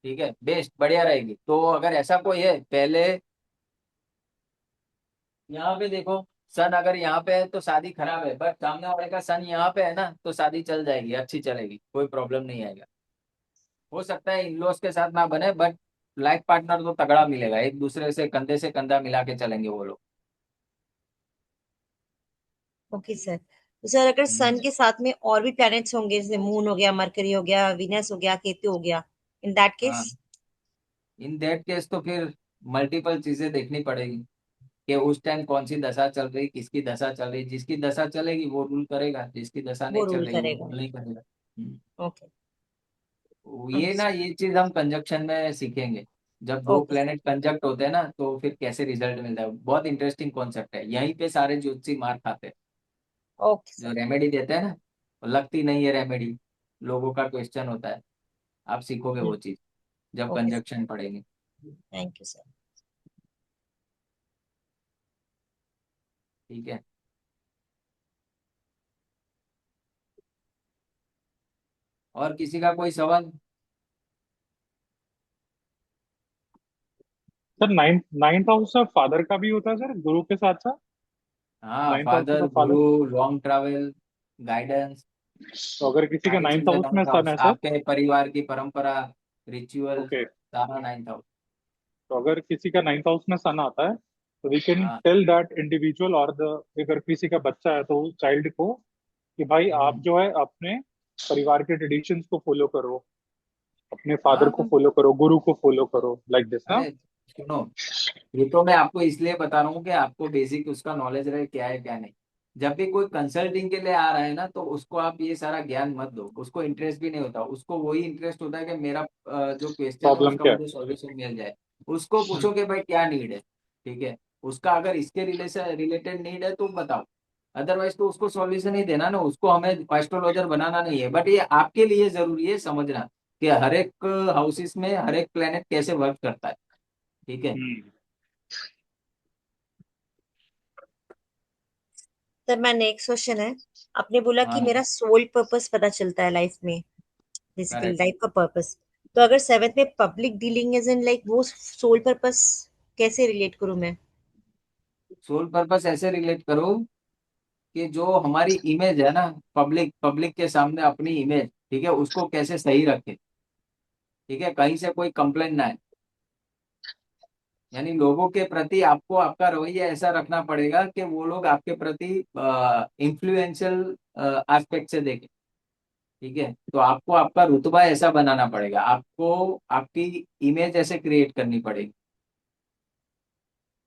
ठीक है, बेस्ट बढ़िया रहेगी। तो अगर ऐसा कोई है, पहले यहाँ पे देखो, सन अगर यहाँ पे है तो शादी खराब है, बट सामने वाले का सन यहाँ पे है ना, तो शादी चल जाएगी, अच्छी चलेगी, कोई प्रॉब्लम नहीं आएगा। हो सकता है इन लॉज के साथ ना बने, बट लाइफ पार्टनर तो तगड़ा मिलेगा, एक दूसरे से कंधा मिला के चलेंगे वो लोग। Okay sir. तो सर अगर सन हम्म। के साथ में और भी प्लैनेट्स होंगे, जैसे मून हो गया, मरकरी हो गया, वीनस हो गया, केतु हो गया, इन दैट केस। हाँ, इन दैट केस तो फिर मल्टीपल चीजें देखनी पड़ेगी कि उस टाइम कौन सी दशा चल रही, किसकी दशा चल रही, जिसकी दशा चलेगी वो रूल करेगा, जिसकी दशा वो नहीं चल रूल रही वो करेगा। रूल नहीं करेगा। ओके। ये ना, ये चीज हम कंजक्शन में सीखेंगे, जब दो ओके सर। प्लेनेट कंजक्ट होते हैं ना, तो फिर कैसे रिजल्ट मिलता है। बहुत इंटरेस्टिंग कॉन्सेप्ट है, यहीं पे सारे ज्योतिषी मार खाते हैं, ओके जो सर। रेमेडी देते हैं ना, वो लगती नहीं है रेमेडी, लोगों का क्वेश्चन होता है, आप सीखोगे वो चीज। जब ओके कंजक्शन पढ़ेंगे। Thank you sir. ठीक है। और किसी का कोई सवाल? Sir ninth ninth house sir father का भी होता है सर, गुरु के साथ साथ। हाँ, नाइन्थ हाउस फादर, का फादर। गुरु, लॉन्ग ट्रैवल, गाइडेंस, तो अगर किसी का सारी नाइन्थ चीजें हाउस में नाइन्थ सन हाउस, है सर। आपके परिवार की परंपरा, रिचुअल, ओके। सारा नाइन्थ हाउस। तो अगर किसी का नाइन्थ हाउस में सन आता है, तो वी कैन हाँ। टेल दैट इंडिविजुअल और द, अगर किसी का बच्चा है तो चाइल्ड को, कि भाई आप हम्म। जो है अपने परिवार के ट्रेडिशंस को फॉलो करो, अपने फादर को हाँ, फॉलो करो, गुरु को फॉलो करो, लाइक दिस ना। अरे सुनो, ये तो मैं आपको इसलिए बता रहा हूँ कि आपको बेसिक उसका नॉलेज रहे क्या है क्या नहीं। जब भी कोई कंसल्टिंग के लिए आ रहा है ना, तो उसको आप ये सारा ज्ञान मत दो, उसको इंटरेस्ट भी नहीं होता, उसको वही इंटरेस्ट होता है कि मेरा जो क्वेश्चन है प्रॉब्लम उसका क्या है। मुझे सॉल्यूशन मिल जाए। उसको पूछो कि भाई क्या नीड है, ठीक है, उसका अगर इसके रिलेशन रिलेटेड नीड है तो बताओ, अदरवाइज तो उसको सॉल्यूशन ही देना ना, उसको हमें एस्ट्रोलॉजर बनाना नहीं है। बट ये आपके लिए जरूरी है समझना कि हर एक हाउसेस में हर एक प्लेनेट कैसे वर्क करता है। ठीक है। हम्म। सर मैं नेक्स्ट क्वेश्चन है, आपने बोला कि हाँ, मेरा सोल पर्पस पता चलता है लाइफ में, बेसिकली करेक्ट। लाइफ का पर्पस। तो अगर सेवेंथ में public dealing is in like वो सोल पर्पस कैसे रिलेट करूं मैं? सोल पर्पस ऐसे रिलेट करो कि जो हमारी इमेज है ना, पब्लिक पब्लिक के सामने अपनी इमेज, ठीक है, उसको कैसे सही रखे। ठीक है, कहीं से कोई कंप्लेन ना है। यानी लोगों के प्रति आपको आपका रवैया ऐसा रखना पड़ेगा कि वो लोग आपके प्रति इन्फ्लुएंशियल एस्पेक्ट से देखें। ठीक है, तो आपको आपका रुतबा ऐसा बनाना पड़ेगा, आपको आपकी इमेज ऐसे क्रिएट करनी पड़ेगी।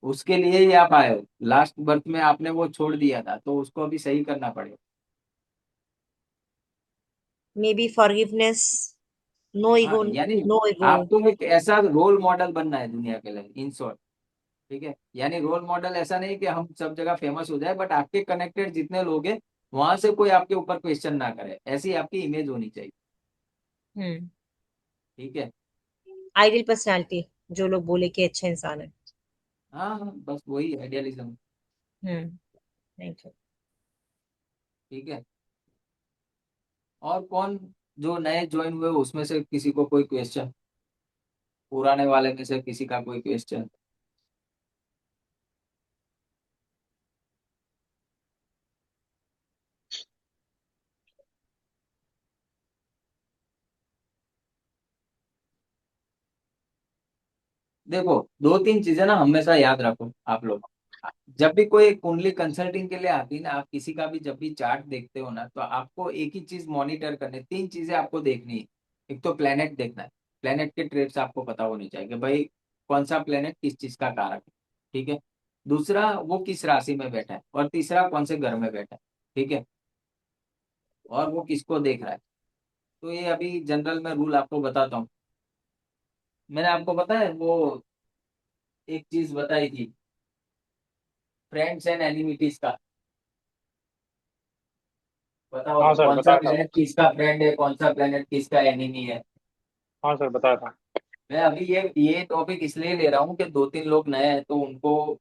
उसके लिए ही आप आए हो, लास्ट बर्थ में आपने वो छोड़ दिया था तो उसको अभी सही करना पड़ेगा। मे बी फॉरगिवनेस, नो हाँ, ईगो, यानी नो ईगो। आपको एक ऐसा रोल मॉडल बनना है दुनिया के लिए, इन शॉर्ट। ठीक है, यानी रोल मॉडल ऐसा नहीं कि हम सब जगह फेमस हो जाए, बट आपके कनेक्टेड जितने लोग हैं वहां से कोई आपके ऊपर क्वेश्चन ना करे, ऐसी आपकी इमेज होनी चाहिए। हम्म। ठीक है। आइडियल पर्सनालिटी, जो लोग बोले कि अच्छा इंसान है। हाँ हाँ, बस वही आइडियलिज्म। Thank you. ठीक है। और कौन जो नए ज्वाइन हुए उसमें से किसी को कोई क्वेश्चन, पुराने वाले में से किसी का कोई क्वेश्चन? देखो, दो तीन चीजें ना हमेशा याद रखो आप लोग। जब भी कोई कुंडली कंसल्टिंग के लिए आती है ना, आप किसी का भी जब भी चार्ट देखते हो ना, तो आपको एक ही चीज मॉनिटर करनी है, तीन चीजें आपको देखनी है। एक तो प्लेनेट देखना है, प्लेनेट के ट्रेड्स आपको पता होनी चाहिए कि भाई कौन सा प्लेनेट किस चीज का कारक है। ठीक है। दूसरा, वो किस राशि में बैठा है, और तीसरा कौन से घर में बैठा है। ठीक है। और वो किसको देख रहा है। तो ये अभी जनरल में रूल आपको बताता हूँ। मैंने आपको पता है वो एक चीज बताई थी, फ्रेंड्स एंड एनिमिटीज का। बताओ हाँ तो सर कौन सा बताया था। प्लेनेट किसका फ्रेंड है, कौन सा प्लेनेट किसका एनिमी है। हाँ सर बताया था। मैं अभी ये टॉपिक इसलिए ले रहा हूँ कि दो तीन लोग नए हैं तो उनको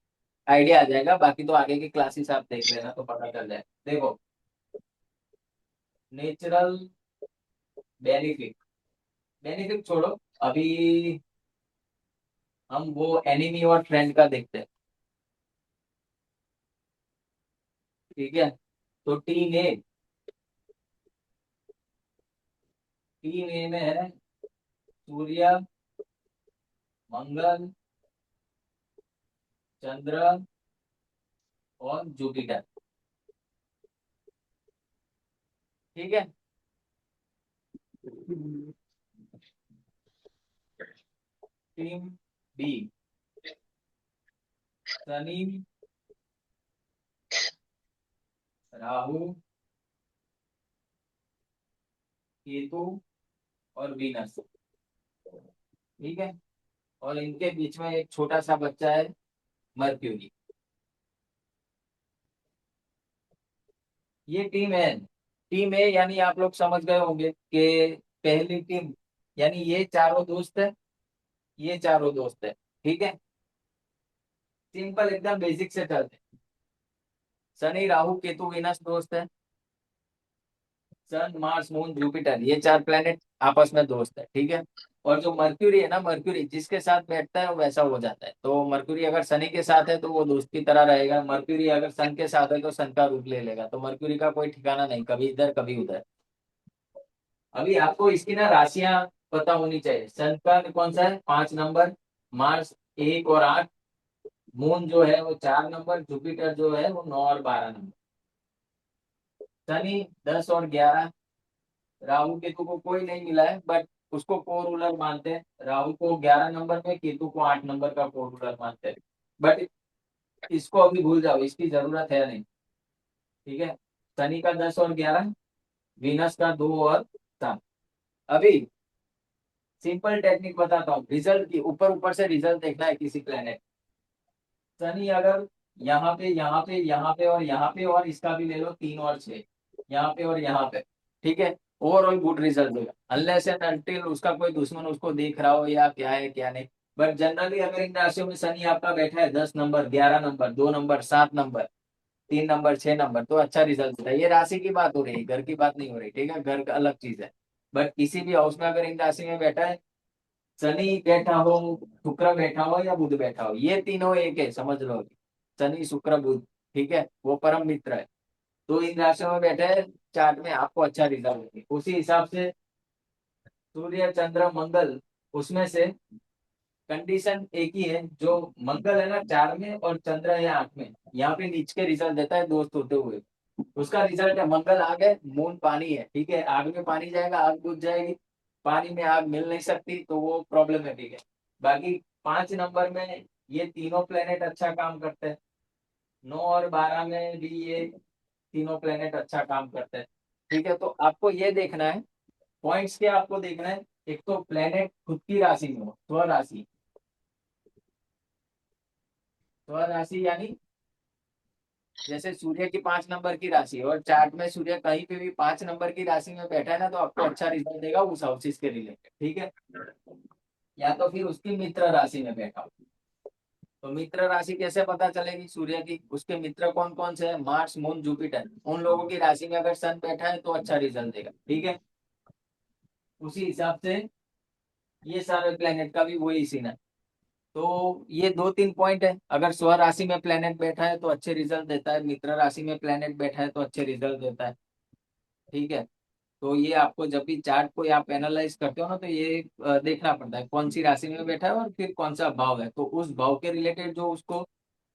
आइडिया आ जाएगा, बाकी तो आगे की क्लासेस आप देख लेना तो पता चल जाए। देखो, नेचुरल बेनिफिट, बेनिफिट छोड़ो, अभी हम वो एनिमी और फ्रेंड का देखते हैं। ठीक है। तो टीम ए में है सूर्य, मंगल, चंद्र और जुपिटर। ठीक है। टीम बी, शनि, राहु, केतु और वीनस। ठीक है। और इनके बीच में एक छोटा सा बच्चा है, मर्क्यूरी। ये टीम है। टीम है यानी आप लोग समझ गए होंगे कि पहली टीम, यानी ये चारों दोस्त है। ये चारों दोस्त है, ठीक है। सिंपल एकदम बेसिक से चलते हैं। शनि राहु केतु विनस दोस्त है। सन मार्स मून जुपिटर ये चार प्लेनेट आपस में दोस्त है, ठीक है। और जो मर्क्यूरी है ना, मर्क्यूरी जिसके साथ बैठता है वो वैसा हो जाता है। तो मर्क्यूरी अगर शनि के साथ है तो वो दोस्त की तरह रहेगा, मर्क्यूरी अगर सन के साथ है तो सन का रूप ले लेगा। तो मर्क्यूरी का कोई ठिकाना नहीं, कभी इधर कभी उधर। अभी आपको इसकी ना राशियां पता होनी चाहिए। सन का कौन सा है, 5 नंबर। मार्स 1 और 8। मून जो है वो 4 नंबर। जुपिटर जो है वो 9 और 12 नंबर। शनि 10 और 11। राहु केतु को कोई नहीं मिला है, बट उसको को रूलर मानते हैं। राहु को 11 नंबर में, केतु को 8 नंबर का को रूलर मानते हैं। बट इसको अभी भूल जाओ, इसकी जरूरत है नहीं, ठीक है। शनि का 10 और 11। वीनस का 2 और 7। अभी सिंपल टेक्निक बताता हूँ रिजल्ट की, ऊपर ऊपर से रिजल्ट देखना है किसी प्लेनेट। शनि अगर यहाँ पे यहाँ पे यहाँ पे और यहाँ पे, और इसका भी ले लो 3 और 6, यहाँ पे और यहाँ पे, ठीक है। ओवरऑल गुड रिजल्ट देगा, अनलेस एंड अनटिल उसका कोई दुश्मन उसको देख रहा हो या क्या है क्या नहीं। बट जनरली अगर इन राशियों में शनि आपका बैठा है 10 number, 11 number, 2 number, 7 number, 3 number, 6 number, तो अच्छा रिजल्ट देता है। ये राशि की बात हो रही है, घर की बात नहीं हो रही, ठीक है। घर का अलग चीज है। बट किसी भी हाउस में अगर इन राशि में बैठा है, शनि बैठा हो, शुक्र बैठा हो या बुध बैठा हो, ये तीनों एक है, समझ लो। शनि शुक्र बुध, ठीक है, वो परम मित्र है। तो इन राशियों में बैठे हैं चार्ट में, आपको अच्छा रिजल्ट देंगे उसी हिसाब से। सूर्य चंद्र मंगल, उसमें से कंडीशन एक ही है। जो मंगल है ना 4 में और चंद्र है 8 में, यहाँ पे नीच के रिजल्ट देता है दोस्त होते हुए। उसका रिजल्ट है मंगल आग है, मून पानी है, ठीक है। आग में पानी जाएगा, आग बुझ जाएगी। पानी में आग मिल नहीं सकती, तो वो प्रॉब्लमेटिक है। बाकी 5 नंबर में ये तीनों प्लेनेट अच्छा काम करते हैं। 9 और 12 में भी ये तीनों प्लेनेट अच्छा काम करते हैं, ठीक है। तो आपको ये देखना है, पॉइंट्स क्या आपको देखना है। एक तो प्लेनेट खुद की राशि में हो, स्वराशि। स्वराशि यानी जैसे सूर्य की 5 नंबर की राशि है और चार्ट में सूर्य कहीं पे भी 5 नंबर की राशि में बैठा है ना, तो आपको अच्छा रिजल्ट देगा उस हाउसेस के रिलेटेड, ठीक है। या तो फिर उसकी मित्र राशि में बैठा हो। तो मित्र राशि कैसे पता चलेगी सूर्य की, उसके मित्र कौन कौन से हैं, मार्स मून जुपिटर। उन लोगों की राशि में अगर सन बैठा है तो अच्छा रिजल्ट देगा, ठीक है। उसी हिसाब से ये सारे प्लेनेट का भी वही सीन है। तो ये 2-3 पॉइंट है। अगर स्व राशि में प्लेनेट बैठा है तो अच्छे रिजल्ट देता है, मित्र राशि में प्लेनेट बैठा है तो अच्छे रिजल्ट देता है, ठीक है। तो ये आपको जब भी चार्ट को आप एनालाइज करते हो ना, तो ये देखना पड़ता है कौन सी राशि में बैठा है और फिर कौन सा भाव है। तो उस भाव के रिलेटेड जो उसको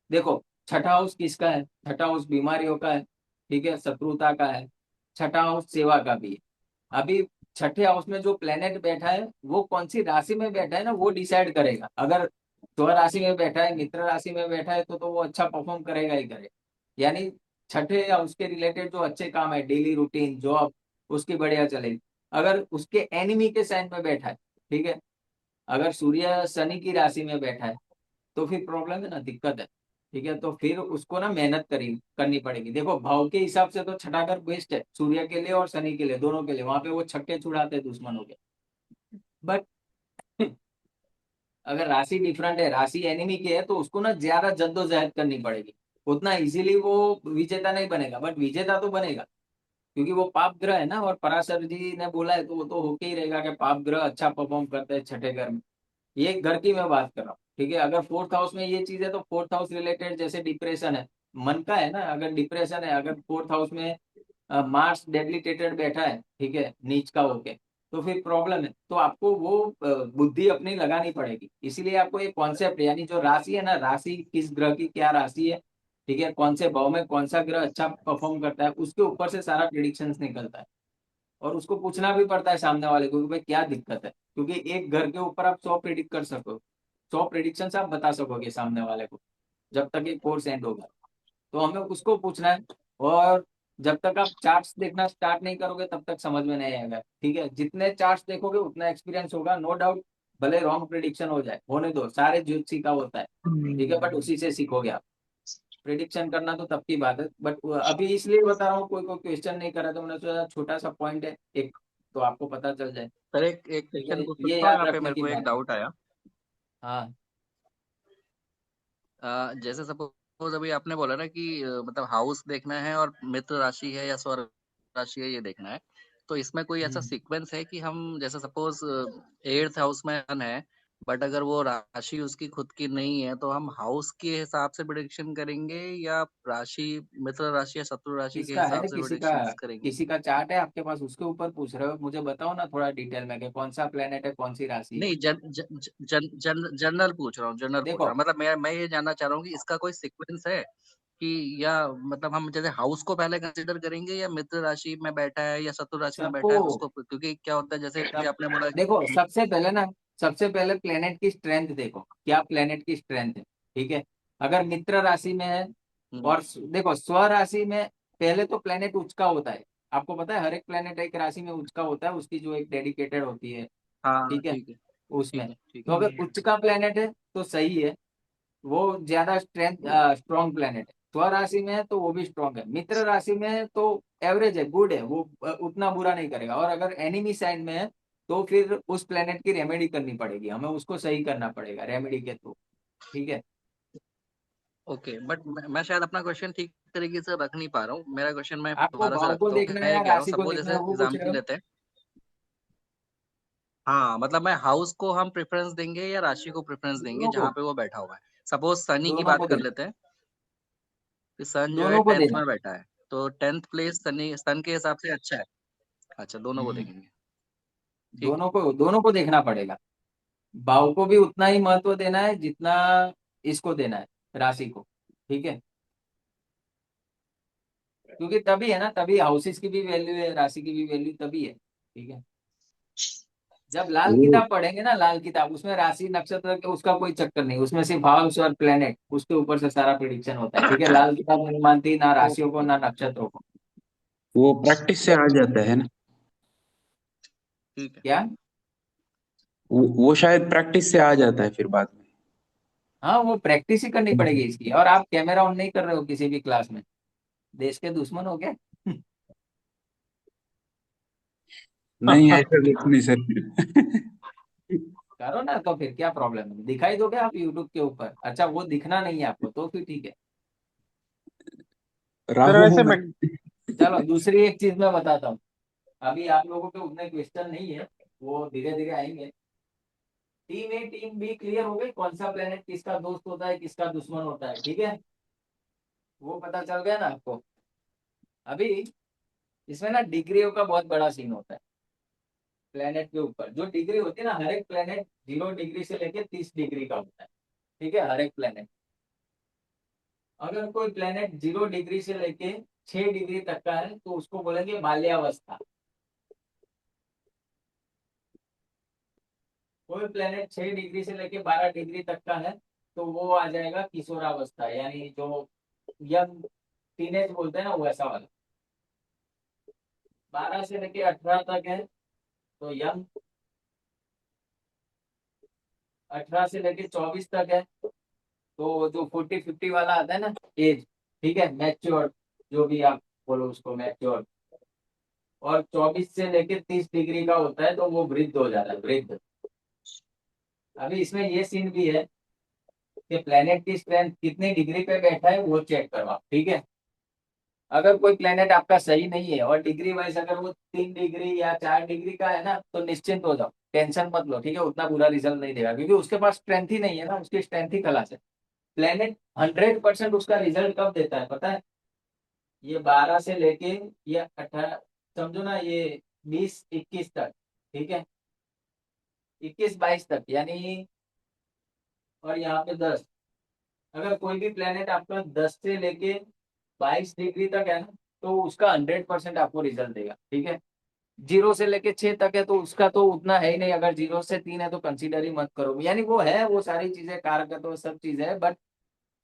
देखो। छठा हाउस किसका है, छठा हाउस बीमारियों का है, ठीक है, शत्रुता का है। छठा हाउस सेवा का भी है। अभी छठे हाउस में जो प्लेनेट बैठा है वो कौन सी राशि में बैठा है ना, वो डिसाइड करेगा। अगर स्व राशि में बैठा है, मित्र राशि में बैठा है, तो वो अच्छा परफॉर्म करेगा ही करेगा। यानी छठे या उसके रिलेटेड जो अच्छे काम है, डेली रूटीन जॉब, उसकी बढ़िया चलेगी। अगर उसके एनिमी के साइन में बैठा है, ठीक है, अगर सूर्य शनि की राशि में बैठा है, तो फिर प्रॉब्लम है ना, दिक्कत है, ठीक है। तो फिर उसको ना मेहनत करनी पड़ेगी। देखो भाव के हिसाब से तो छठा घर बेस्ट है सूर्य के लिए और शनि के लिए, दोनों के लिए। वहां पे वो छक्के छुड़ाते हैं दुश्मनों के। बट अगर राशि डिफरेंट है, राशि एनिमी की है, तो उसको ना ज्यादा जद्दोजहद करनी पड़ेगी। उतना इजीली वो विजेता नहीं बनेगा, बट विजेता तो बनेगा। क्योंकि वो पाप ग्रह है ना, और पराशर जी ने बोला है तो वो तो होके ही रहेगा कि पाप ग्रह अच्छा परफॉर्म करते हैं छठे घर में। ये घर की मैं बात कर रहा हूँ, ठीक है। अगर फोर्थ हाउस में ये चीज है तो फोर्थ हाउस रिलेटेड जैसे डिप्रेशन है, मन का है ना, अगर डिप्रेशन है, अगर फोर्थ हाउस में मार्स डेबिलिटेटेड बैठा है, ठीक है, नीच का होके, तो फिर प्रॉब्लम है। तो आपको वो बुद्धि अपनी लगानी पड़ेगी। इसीलिए आपको ये कॉन्सेप्ट, यानी जो राशि है ना, राशि किस ग्रह की क्या राशि है, ठीक है, कौन से भाव में कौन सा ग्रह अच्छा परफॉर्म करता है, उसके ऊपर से सारा प्रिडिक्शन निकलता है। और उसको पूछना भी पड़ता है सामने वाले को कि भाई क्या दिक्कत है, क्योंकि एक घर के ऊपर आप 100 प्रिडिक्ट कर सको, 100 प्रिडिक्शन आप बता सकोगे सामने वाले को, जब तक ये कोर्स एंड होगा। तो हमें उसको पूछना है। और जब तक आप चार्ट्स देखना स्टार्ट नहीं करोगे तब तक समझ में नहीं आएगा, ठीक है। जितने चार्ट्स देखोगे उतना एक्सपीरियंस होगा, नो डाउट। भले रॉन्ग प्रिडिक्शन हो जाए, होने दो, सारे ज्योतिषी का होता है, ठीक है, बट उसी से सीखोगे आप। प्रिडिक्शन करना तो तब की बात है, बट अभी इसलिए बता रहा हूँ, कोई कोई क्वेश्चन नहीं करा तो मैंने सोचा छोटा सा पॉइंट है एक, तो आपको पता चल जाए, सर एक एक ठीक क्वेश्चन है। पूछ ये सकता हूँ याद यहाँ पे? रखने मेरे की को एक बात है। डाउट आया। हाँ जैसे सपोज अभी आपने बोला ना कि मतलब हाउस देखना है और मित्र राशि है या स्वर राशि है ये देखना है, तो इसमें कोई ऐसा हम्म। सीक्वेंस है कि हम जैसे सपोज 8th हाउस में सन है, बट अगर वो राशि उसकी खुद की नहीं है तो हम हाउस के हिसाब से प्रिडिक्शन करेंगे या राशि मित्र राशि या शत्रु राशि के किसका हिसाब है, से प्रिडिक्शन करेंगे? किसी का चार्ट है आपके पास, उसके ऊपर पूछ रहे हो? मुझे बताओ ना थोड़ा डिटेल में कि कौन सा प्लेनेट है, कौन सी राशि है। नहीं, जनरल पूछ रहा हूँ, जनरल पूछ रहा देखो हूँ, मतलब मैं ये जानना चाह रहा हूँ कि इसका कोई सीक्वेंस है कि, या मतलब हम जैसे हाउस को पहले कंसिडर करेंगे या मित्र राशि में बैठा है या शत्रु राशि में सबको बैठा है उसको, क्योंकि क्या होता है जैसे अभी सब आपने बोला देखो, हम्म, सबसे पहले ना, सबसे पहले प्लेनेट की स्ट्रेंथ देखो, क्या प्लेनेट की स्ट्रेंथ है। ठीक है, अगर मित्र राशि में है हम्म, और देखो स्व राशि में, पहले तो प्लेनेट उच्च का होता है। आपको पता है हर एक प्लेनेट एक राशि में उच्च का होता है, उसकी जो एक डेडिकेटेड होती है। हाँ ठीक है, ठीक है उसमें ठीक तो है। अगर उच्च का प्लेनेट है तो सही है, वो ज्यादा स्ट्रॉन्ग प्लेनेट है। स्व राशि में है तो वो भी स्ट्रॉन्ग है। मित्र राशि में है तो एवरेज है, गुड है, वो उतना बुरा नहीं करेगा। और अगर एनिमी साइड में है तो फिर उस प्लेनेट की रेमेडी करनी पड़ेगी, हमें उसको सही करना पड़ेगा रेमेडी के थ्रू। ठीक है। ओके, बट मैं शायद अपना क्वेश्चन ठीक तरीके से रख नहीं पा रहा हूँ। मेरा क्वेश्चन मैं आपको दोबारा से भाव को रखता हूँ। देखना है मैं ये या कह रहा हूँ राशि को सपोज देखना जैसे है, वो पूछ रहे एग्जाम्पल हो? लेते हैं। हाँ, मतलब मैं हाउस को हम प्रेफरेंस देंगे या राशि को प्रेफरेंस देंगे दोनों को, जहाँ पे वो बैठा हुआ है। सपोज शनि की दोनों बात को कर देना, लेते हैं कि सन जो है दोनों को 10th देना। में बैठा है, तो 10th प्लेस शनि सन के हिसाब से अच्छा है। अच्छा, दोनों को हम्म, देखेंगे। ठीक है। दोनों को देखना पड़ेगा। भाव को भी उतना ही महत्व देना है जितना इसको देना है, राशि को। ठीक है, क्योंकि तभी है ना, तभी हाउसेस की भी वैल्यू है, राशि की भी वैल्यू तभी है। ठीक है, जब लाल वो किताब पढ़ेंगे ना, लाल किताब, उसमें राशि नक्षत्र के उसका कोई चक्कर नहीं, उसमें सिर्फ हाउस और प्लेनेट, उसके ऊपर से सारा प्रिडिक्शन होता है। ठीक है, लाल किताब नहीं मानती ना राशियों को ना नक्षत्रों को। वो प्रैक्टिस से आ जाता है ना। ठीक है। क्या? वो शायद प्रैक्टिस से आ जाता है फिर बाद में। हाँ, वो प्रैक्टिस ही करनी पड़ेगी इसकी। और आप कैमरा ऑन नहीं कर रहे हो किसी भी क्लास में, देश के दुश्मन हो क्या? नहीं, ऐसा कुछ नहीं सर। करो ना, तो फिर क्या प्रॉब्लम है, दिखाई दोगे आप यूट्यूब के ऊपर। अच्छा, वो दिखना नहीं है आपको तो फिर ठीक है। सर राहु हूं वैसे मैं। मैं चलो दूसरी एक चीज मैं बताता हूँ। अभी आप लोगों के उतने क्वेश्चन नहीं है, वो धीरे धीरे आएंगे। टीम ए टीम बी क्लियर हो गई, कौन सा प्लेनेट किसका दोस्त होता है, किसका दुश्मन होता है। ठीक है, वो पता चल गया ना आपको। अभी इसमें ना डिग्रियों का बहुत बड़ा सीन होता है। प्लेनेट के ऊपर जो डिग्री होती है ना, हर एक प्लेनेट 0 डिग्री से लेके 30 डिग्री का होता है। ठीक है, हर एक प्लेनेट। अगर कोई प्लेनेट 0 डिग्री से लेके 6 डिग्री तक का है तो उसको बोलेंगे बाल्यावस्था। कोई प्लेनेट 6 डिग्री से लेके 12 डिग्री तक का है तो वो आ जाएगा किशोरावस्था, यानी जो यंग टीनेज बोलते हैं ना, वैसा वाला। 12 से लेके 18 तक है तो यंग। 18 से लेके 24 तक है तो जो 40-50 वाला आता है ना एज। ठीक है, मैच्योर, जो भी आप बोलो उसको, मैच्योर। और 24 से लेके 30 डिग्री का होता है तो वो वृद्ध हो जाता है, वृद्ध। अभी इसमें ये सीन भी है कि प्लेनेट की स्ट्रेंथ कितनी डिग्री पे बैठा है वो चेक करो आप। ठीक है, अगर कोई प्लेनेट आपका सही नहीं है और डिग्री वाइज अगर वो 3 डिग्री या 4 डिग्री का है ना, तो निश्चिंत हो जाओ, टेंशन मत लो। ठीक है, उतना बुरा रिजल्ट नहीं देगा क्योंकि उसके पास स्ट्रेंथ ही नहीं है ना, उसकी स्ट्रेंथ ही खलास है। प्लेनेट 100% उसका रिजल्ट कब देता है पता है? ये 12 से लेके, ये 18, समझो ना, ये 20-21 तक। ठीक है, 21-22 तक यानी, और यहाँ पे 10। अगर कोई भी प्लेनेट आपका 10 से लेके 22 डिग्री तक है ना, तो उसका 100% आपको रिजल्ट देगा। ठीक है, 0 से लेके 6 तक है तो उसका तो उतना है ही नहीं। अगर 0 से 3 है तो कंसीडर ही मत करो, यानी वो है, वो सारी चीजें कारक तो सब चीजें है, बट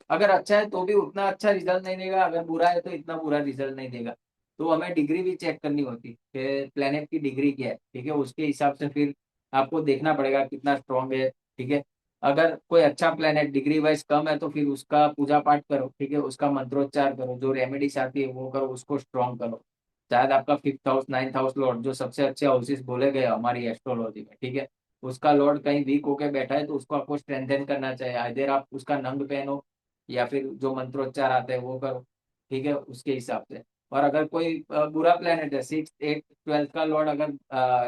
अगर अच्छा है तो भी उतना अच्छा रिजल्ट नहीं देगा, अगर बुरा है तो इतना बुरा रिजल्ट नहीं देगा। तो हमें डिग्री भी चेक करनी होती है, प्लेनेट की डिग्री क्या है। ठीक है, उसके हिसाब से फिर आपको देखना पड़ेगा कितना स्ट्रांग है। ठीक है, अगर कोई अच्छा प्लेनेट डिग्री वाइज कम है तो फिर उसका पूजा पाठ करो। ठीक है, उसका मंत्रोच्चार करो, जो रेमेडीज आती है वो करो, उसको स्ट्रांग करो। शायद आपका 5th house 9th house Lord, जो सबसे अच्छे हाउसेस बोले गए हमारी एस्ट्रोलॉजी में। ठीक है, उसका लॉर्ड कहीं वीक होके बैठा है तो उसको आपको स्ट्रेंथन करना चाहिए। आइदर आप उसका नंग पहनो या फिर जो मंत्रोच्चार आते हैं वो करो, ठीक है, उसके हिसाब से। और अगर कोई बुरा प्लेनेट है, 6, 8, 12 का लॉर्ड अगर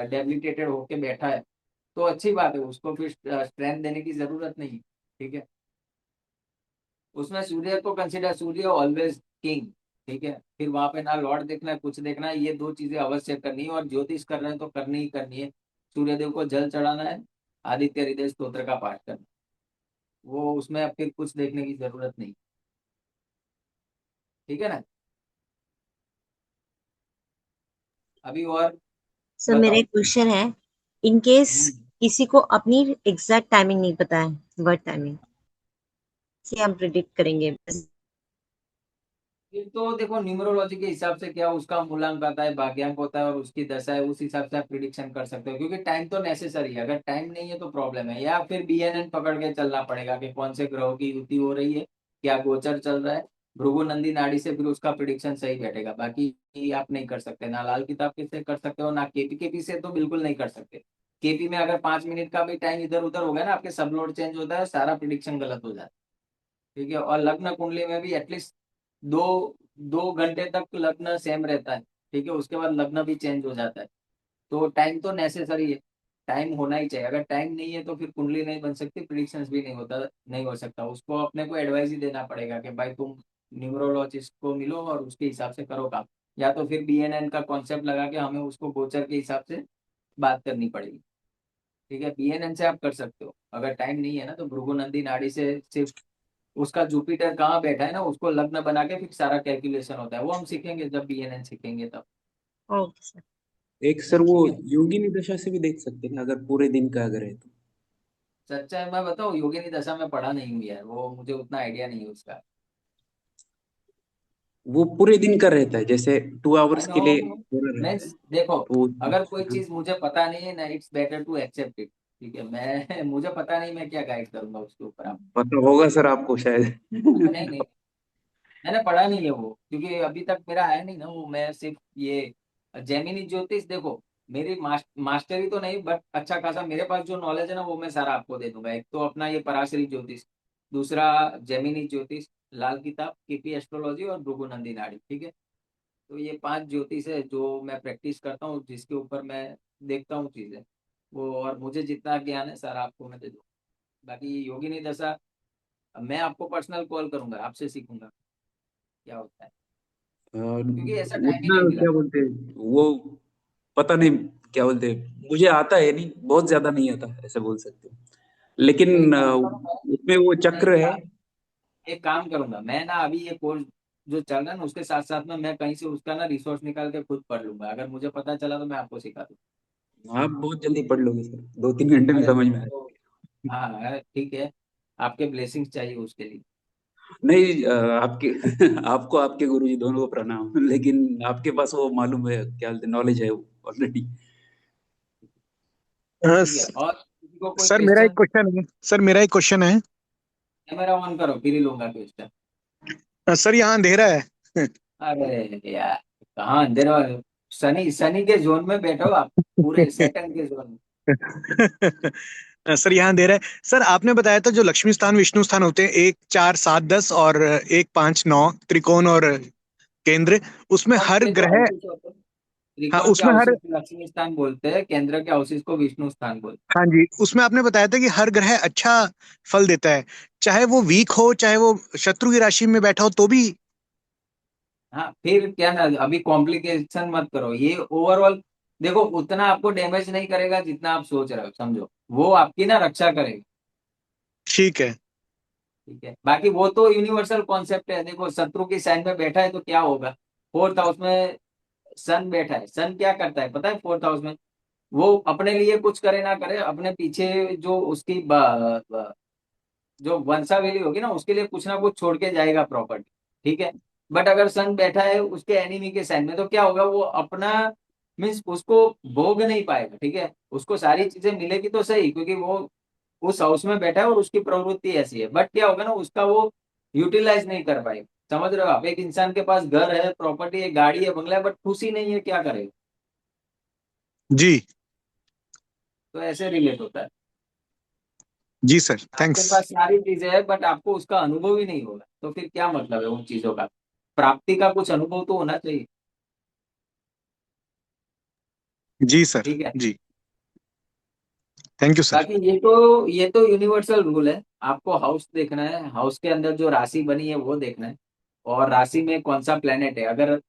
डेबिलिटेटेड होके बैठा है तो अच्छी बात है, उसको फिर स्ट्रेंथ देने की जरूरत नहीं है, ठीक है। उसमें सूर्य को कंसिडर, सूर्य ऑलवेज किंग, ठीक है। फिर वहां पे ना लॉर्ड देखना है कुछ देखना है, ये दो चीजें अवश्य करनी है। और ज्योतिष कर रहे हैं तो करनी ही करनी है। सूर्यदेव को जल चढ़ाना है, आदित्य हृदय स्तोत्र का पाठ करना, वो उसमें अब फिर कुछ देखने की जरूरत नहीं, ठीक है ना। अभी और सर मेरा बताओ। एक क्वेश्चन है, इन केस हम्म। किसी को अपनी एग्जैक्ट टाइमिंग नहीं पता है, बर्थ टाइमिंग से हम प्रिडिक्ट करेंगे। ये तो देखो न्यूमरोलॉजी के हिसाब से क्या उसका मूलांक आता है, भाग्यांक होता है और उसकी दशा है, उस हिसाब से आप प्रिडिक्शन कर सकते हो। क्योंकि टाइम तो नेसेसरी है, अगर टाइम नहीं है तो प्रॉब्लम है। या फिर बीएनएन पकड़ के चलना पड़ेगा कि कौन से ग्रहों की युति हो रही है, क्या गोचर चल रहा है, भृगु नंदी नाड़ी से फिर उसका प्रिडिक्शन सही बैठेगा। बाकी आप नहीं कर सकते, ना लाल किताब से कर सकते हो, ना केपी, केपी से तो बिल्कुल नहीं कर सकते। केपी में अगर 5 मिनट का भी टाइम इधर उधर हो गया ना, आपके सब लोड चेंज होता है, सारा प्रिडिक्शन गलत हो जाता है, ठीक है। और लग्न कुंडली में भी एटलीस्ट दो 2 घंटे तक लग्न सेम रहता है, ठीक है, उसके बाद लग्न भी चेंज हो जाता है। तो टाइम तो नेसेसरी है, टाइम होना ही चाहिए। अगर टाइम नहीं है तो फिर कुंडली नहीं बन सकती, प्रिडिक्शंस भी नहीं होता, नहीं हो सकता। उसको अपने को एडवाइस ही देना पड़ेगा कि भाई तुम न्यूमरोलॉजिस्ट को मिलो और उसके हिसाब से करो काम। या तो फिर बीएनएन का कॉन्सेप्ट लगा के हमें उसको गोचर के हिसाब से बात करनी पड़ेगी, ठीक है। बीएनएन से आप कर सकते हो, अगर टाइम नहीं है ना तो भृगु नंदी नाड़ी से सिर्फ उसका जुपिटर कहाँ बैठा है ना उसको लग्न बना के फिर सारा कैलकुलेशन होता है, वो हम सीखेंगे जब बीएनएन सीखेंगे तब, ओके सर। एक सर वो ठीक है। योगिनी दशा से भी देख सकते हैं अगर पूरे दिन का अगर है तो। सच्चा है, मैं बताऊँ योगिनी दशा में पढ़ा नहीं हूँ यार, वो मुझे उतना आइडिया नहीं है उसका। वो पूरे दिन का रहता है, जैसे टू आई आवर्स नो, के लिए पूरा रहता है। मीन्स देखो, तो अगर कोई चीज मुझे पता नहीं है ना, it's better to accept it, ठीक है। मैं मुझे पता नहीं, मैं क्या गाइड करूंगा उसके ऊपर आप। पता होगा सर आपको नहीं नहीं, शायद। मैंने पढ़ा नहीं है वो, क्योंकि अभी तक मेरा आया नहीं ना वो। मैं सिर्फ ये जेमिनी ज्योतिष, देखो मेरी मास्टरी तो नहीं, बट अच्छा खासा मेरे पास जो नॉलेज है ना वो मैं सारा आपको दे दूंगा। एक तो अपना ये पराशरी ज्योतिष, दूसरा जेमिनी ज्योतिष, लाल किताब, केपी एस्ट्रोलॉजी और भृगु नंदी नाड़ी, ठीक है। तो ये 5 ज्योतिष है जो मैं प्रैक्टिस करता हूँ, जिसके ऊपर मैं देखता हूँ चीजें वो, और मुझे जितना ज्ञान है सारा आपको मैं दे दूँ। बाकी योगिनी दशा मैं आपको पर्सनल कॉल करूंगा, आपसे सीखूंगा क्या होता है, क्योंकि ऐसा टाइम ही उतना नहीं मिला। क्या बोलते हैं वो, पता नहीं क्या बोलते हैं, मुझे आता है नहीं, बहुत ज्यादा नहीं आता ऐसे बोल सकते हो। तो एक लेकिन काम करूंगा, उसमें वो मैं चक्र है। एक काम करूंगा, मैं ना अभी ये कोर्स जो चल रहा है ना उसके साथ साथ में मैं कहीं से उसका ना रिसोर्स निकाल के खुद पढ़ लूंगा। अगर मुझे पता चला तो मैं आपको सिखा दूँ। आप बहुत जल्दी पढ़ लोगे सर, 2-3 घंटे में अरे समझ में आ तो हाँ हाँ, ठीक है, आपके ब्लेसिंग्स चाहिए उसके लिए। नहीं आपके आपको आपके गुरुजी दोनों को प्रणाम, लेकिन आपके पास वो मालूम है क्या बोलते नॉलेज है ऑलरेडी। ठीक है, और किसी को कोई सर मेरा एक क्वेश्चन? क्वेश्चन है। सर मेरा एक क्वेश्चन है। कैमरा ऑन करो फिर ही लूंगा क्वेश्चन। सर यहाँ अंधेरा है। अरे यार, कहाँ अंधेरा? सनी सनी के जोन में बैठो आप, पूरे सैटर्न के जोन में। सर यहाँ अंधेरा है। सर आपने बताया था जो लक्ष्मी स्थान विष्णु स्थान होते हैं, 1, 4, 7, 10 और 1, 5, 9 त्रिकोण और केंद्र, उसमें त्रिकोण हर के जो ग्रह। हाउसेस होते हैं, हाँ त्रिकोण के उसमें हर। हाउसेस को लक्ष्मी स्थान बोलते हैं, केंद्र के हाउसेस को विष्णु स्थान बोलते हाँ जी, उसमें आपने बताया था कि हर ग्रह अच्छा फल देता है, चाहे वो वीक हो चाहे वो शत्रु की राशि में बैठा हो तो भी। हैं। हाँ फिर क्या ना, अभी कॉम्प्लिकेशन मत करो, ये ओवरऑल देखो उतना आपको डैमेज नहीं करेगा जितना आप सोच रहे हो, समझो वो आपकी ना रक्षा करेगा, ठीक है। ठीक है। बाकी वो तो यूनिवर्सल कॉन्सेप्ट है। देखो शत्रु की साइन में बैठा है तो क्या होगा, 4th हाउस में सन बैठा है, सन क्या करता है पता है 4th हाउस में? वो अपने लिए कुछ करे ना करे, अपने पीछे जो उसकी जो वंशावली होगी ना उसके लिए कुछ ना कुछ छोड़ के जाएगा प्रॉपर्टी, ठीक है। बट अगर सन बैठा है उसके एनिमी के साइन में तो क्या होगा, वो अपना मीन्स उसको भोग नहीं पाएगा, ठीक है। उसको सारी चीजें मिलेगी तो सही, क्योंकि वो उस हाउस में बैठा है और उसकी प्रवृत्ति ऐसी है, बट क्या होगा ना उसका वो यूटिलाइज नहीं कर पाएगा। समझ रहे हो आप, एक इंसान के पास घर है, प्रॉपर्टी है, गाड़ी है, बंगला है, बट खुशी नहीं है, क्या करेगा? जी। तो ऐसे रिलेट होता है। जी सर, आपके थैंक्स। पास सारी चीजें हैं बट आपको उसका अनुभव ही नहीं होगा, तो फिर क्या मतलब है उन चीजों का? प्राप्ति का कुछ अनुभव तो होना चाहिए। जी सर। ठीक है। जी, थैंक यू सर। बाकी ये तो यूनिवर्सल रूल है। आपको हाउस देखना है, हाउस के अंदर जो राशि बनी है वो देखना है, और राशि में कौन सा प्लेनेट है। अगर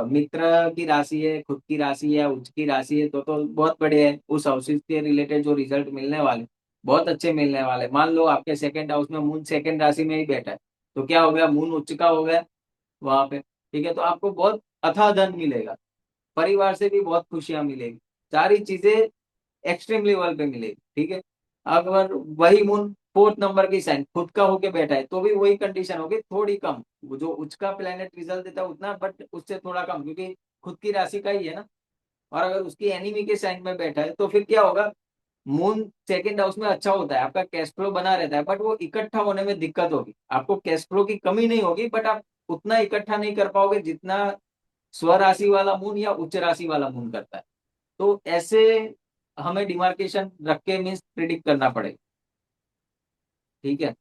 मित्र की राशि है, खुद की राशि है, उच्च की राशि है, तो बहुत बढ़िया है। उस हाउस के रिलेटेड जो रिजल्ट मिलने वाले बहुत अच्छे मिलने वाले। मान लो आपके सेकंड हाउस में मून सेकंड राशि में ही बैठा है, तो क्या हो गया, मून उच्च का हो गया वहां पे। ठीक है, तो आपको बहुत अथाह धन मिलेगा, परिवार से भी बहुत खुशियां मिलेगी, सारी चीजें एक्सट्रीम लेवल पे मिलेगी। ठीक है। अगर वही मून फोर्थ नंबर की साइन खुद का होके बैठा है तो भी वही कंडीशन होगी, थोड़ी कम। वो जो उच्च का प्लेनेट रिजल्ट देता है उतना, बट उससे थोड़ा कम, क्योंकि खुद की राशि का ही है ना। और अगर उसकी एनिमी के साइन में बैठा है तो फिर क्या होगा, मून सेकंड हाउस में अच्छा होता है, आपका कैश फ्लो बना रहता है, बट वो इकट्ठा होने में दिक्कत होगी। आपको कैश फ्लो की कमी नहीं होगी, बट आप उतना इकट्ठा नहीं कर पाओगे जितना स्वराशि वाला मून या उच्च राशि वाला मून करता है। तो ऐसे हमें डिमार्केशन रख के मीन्स प्रिडिक्ट करना पड़ेगा। ठीक है।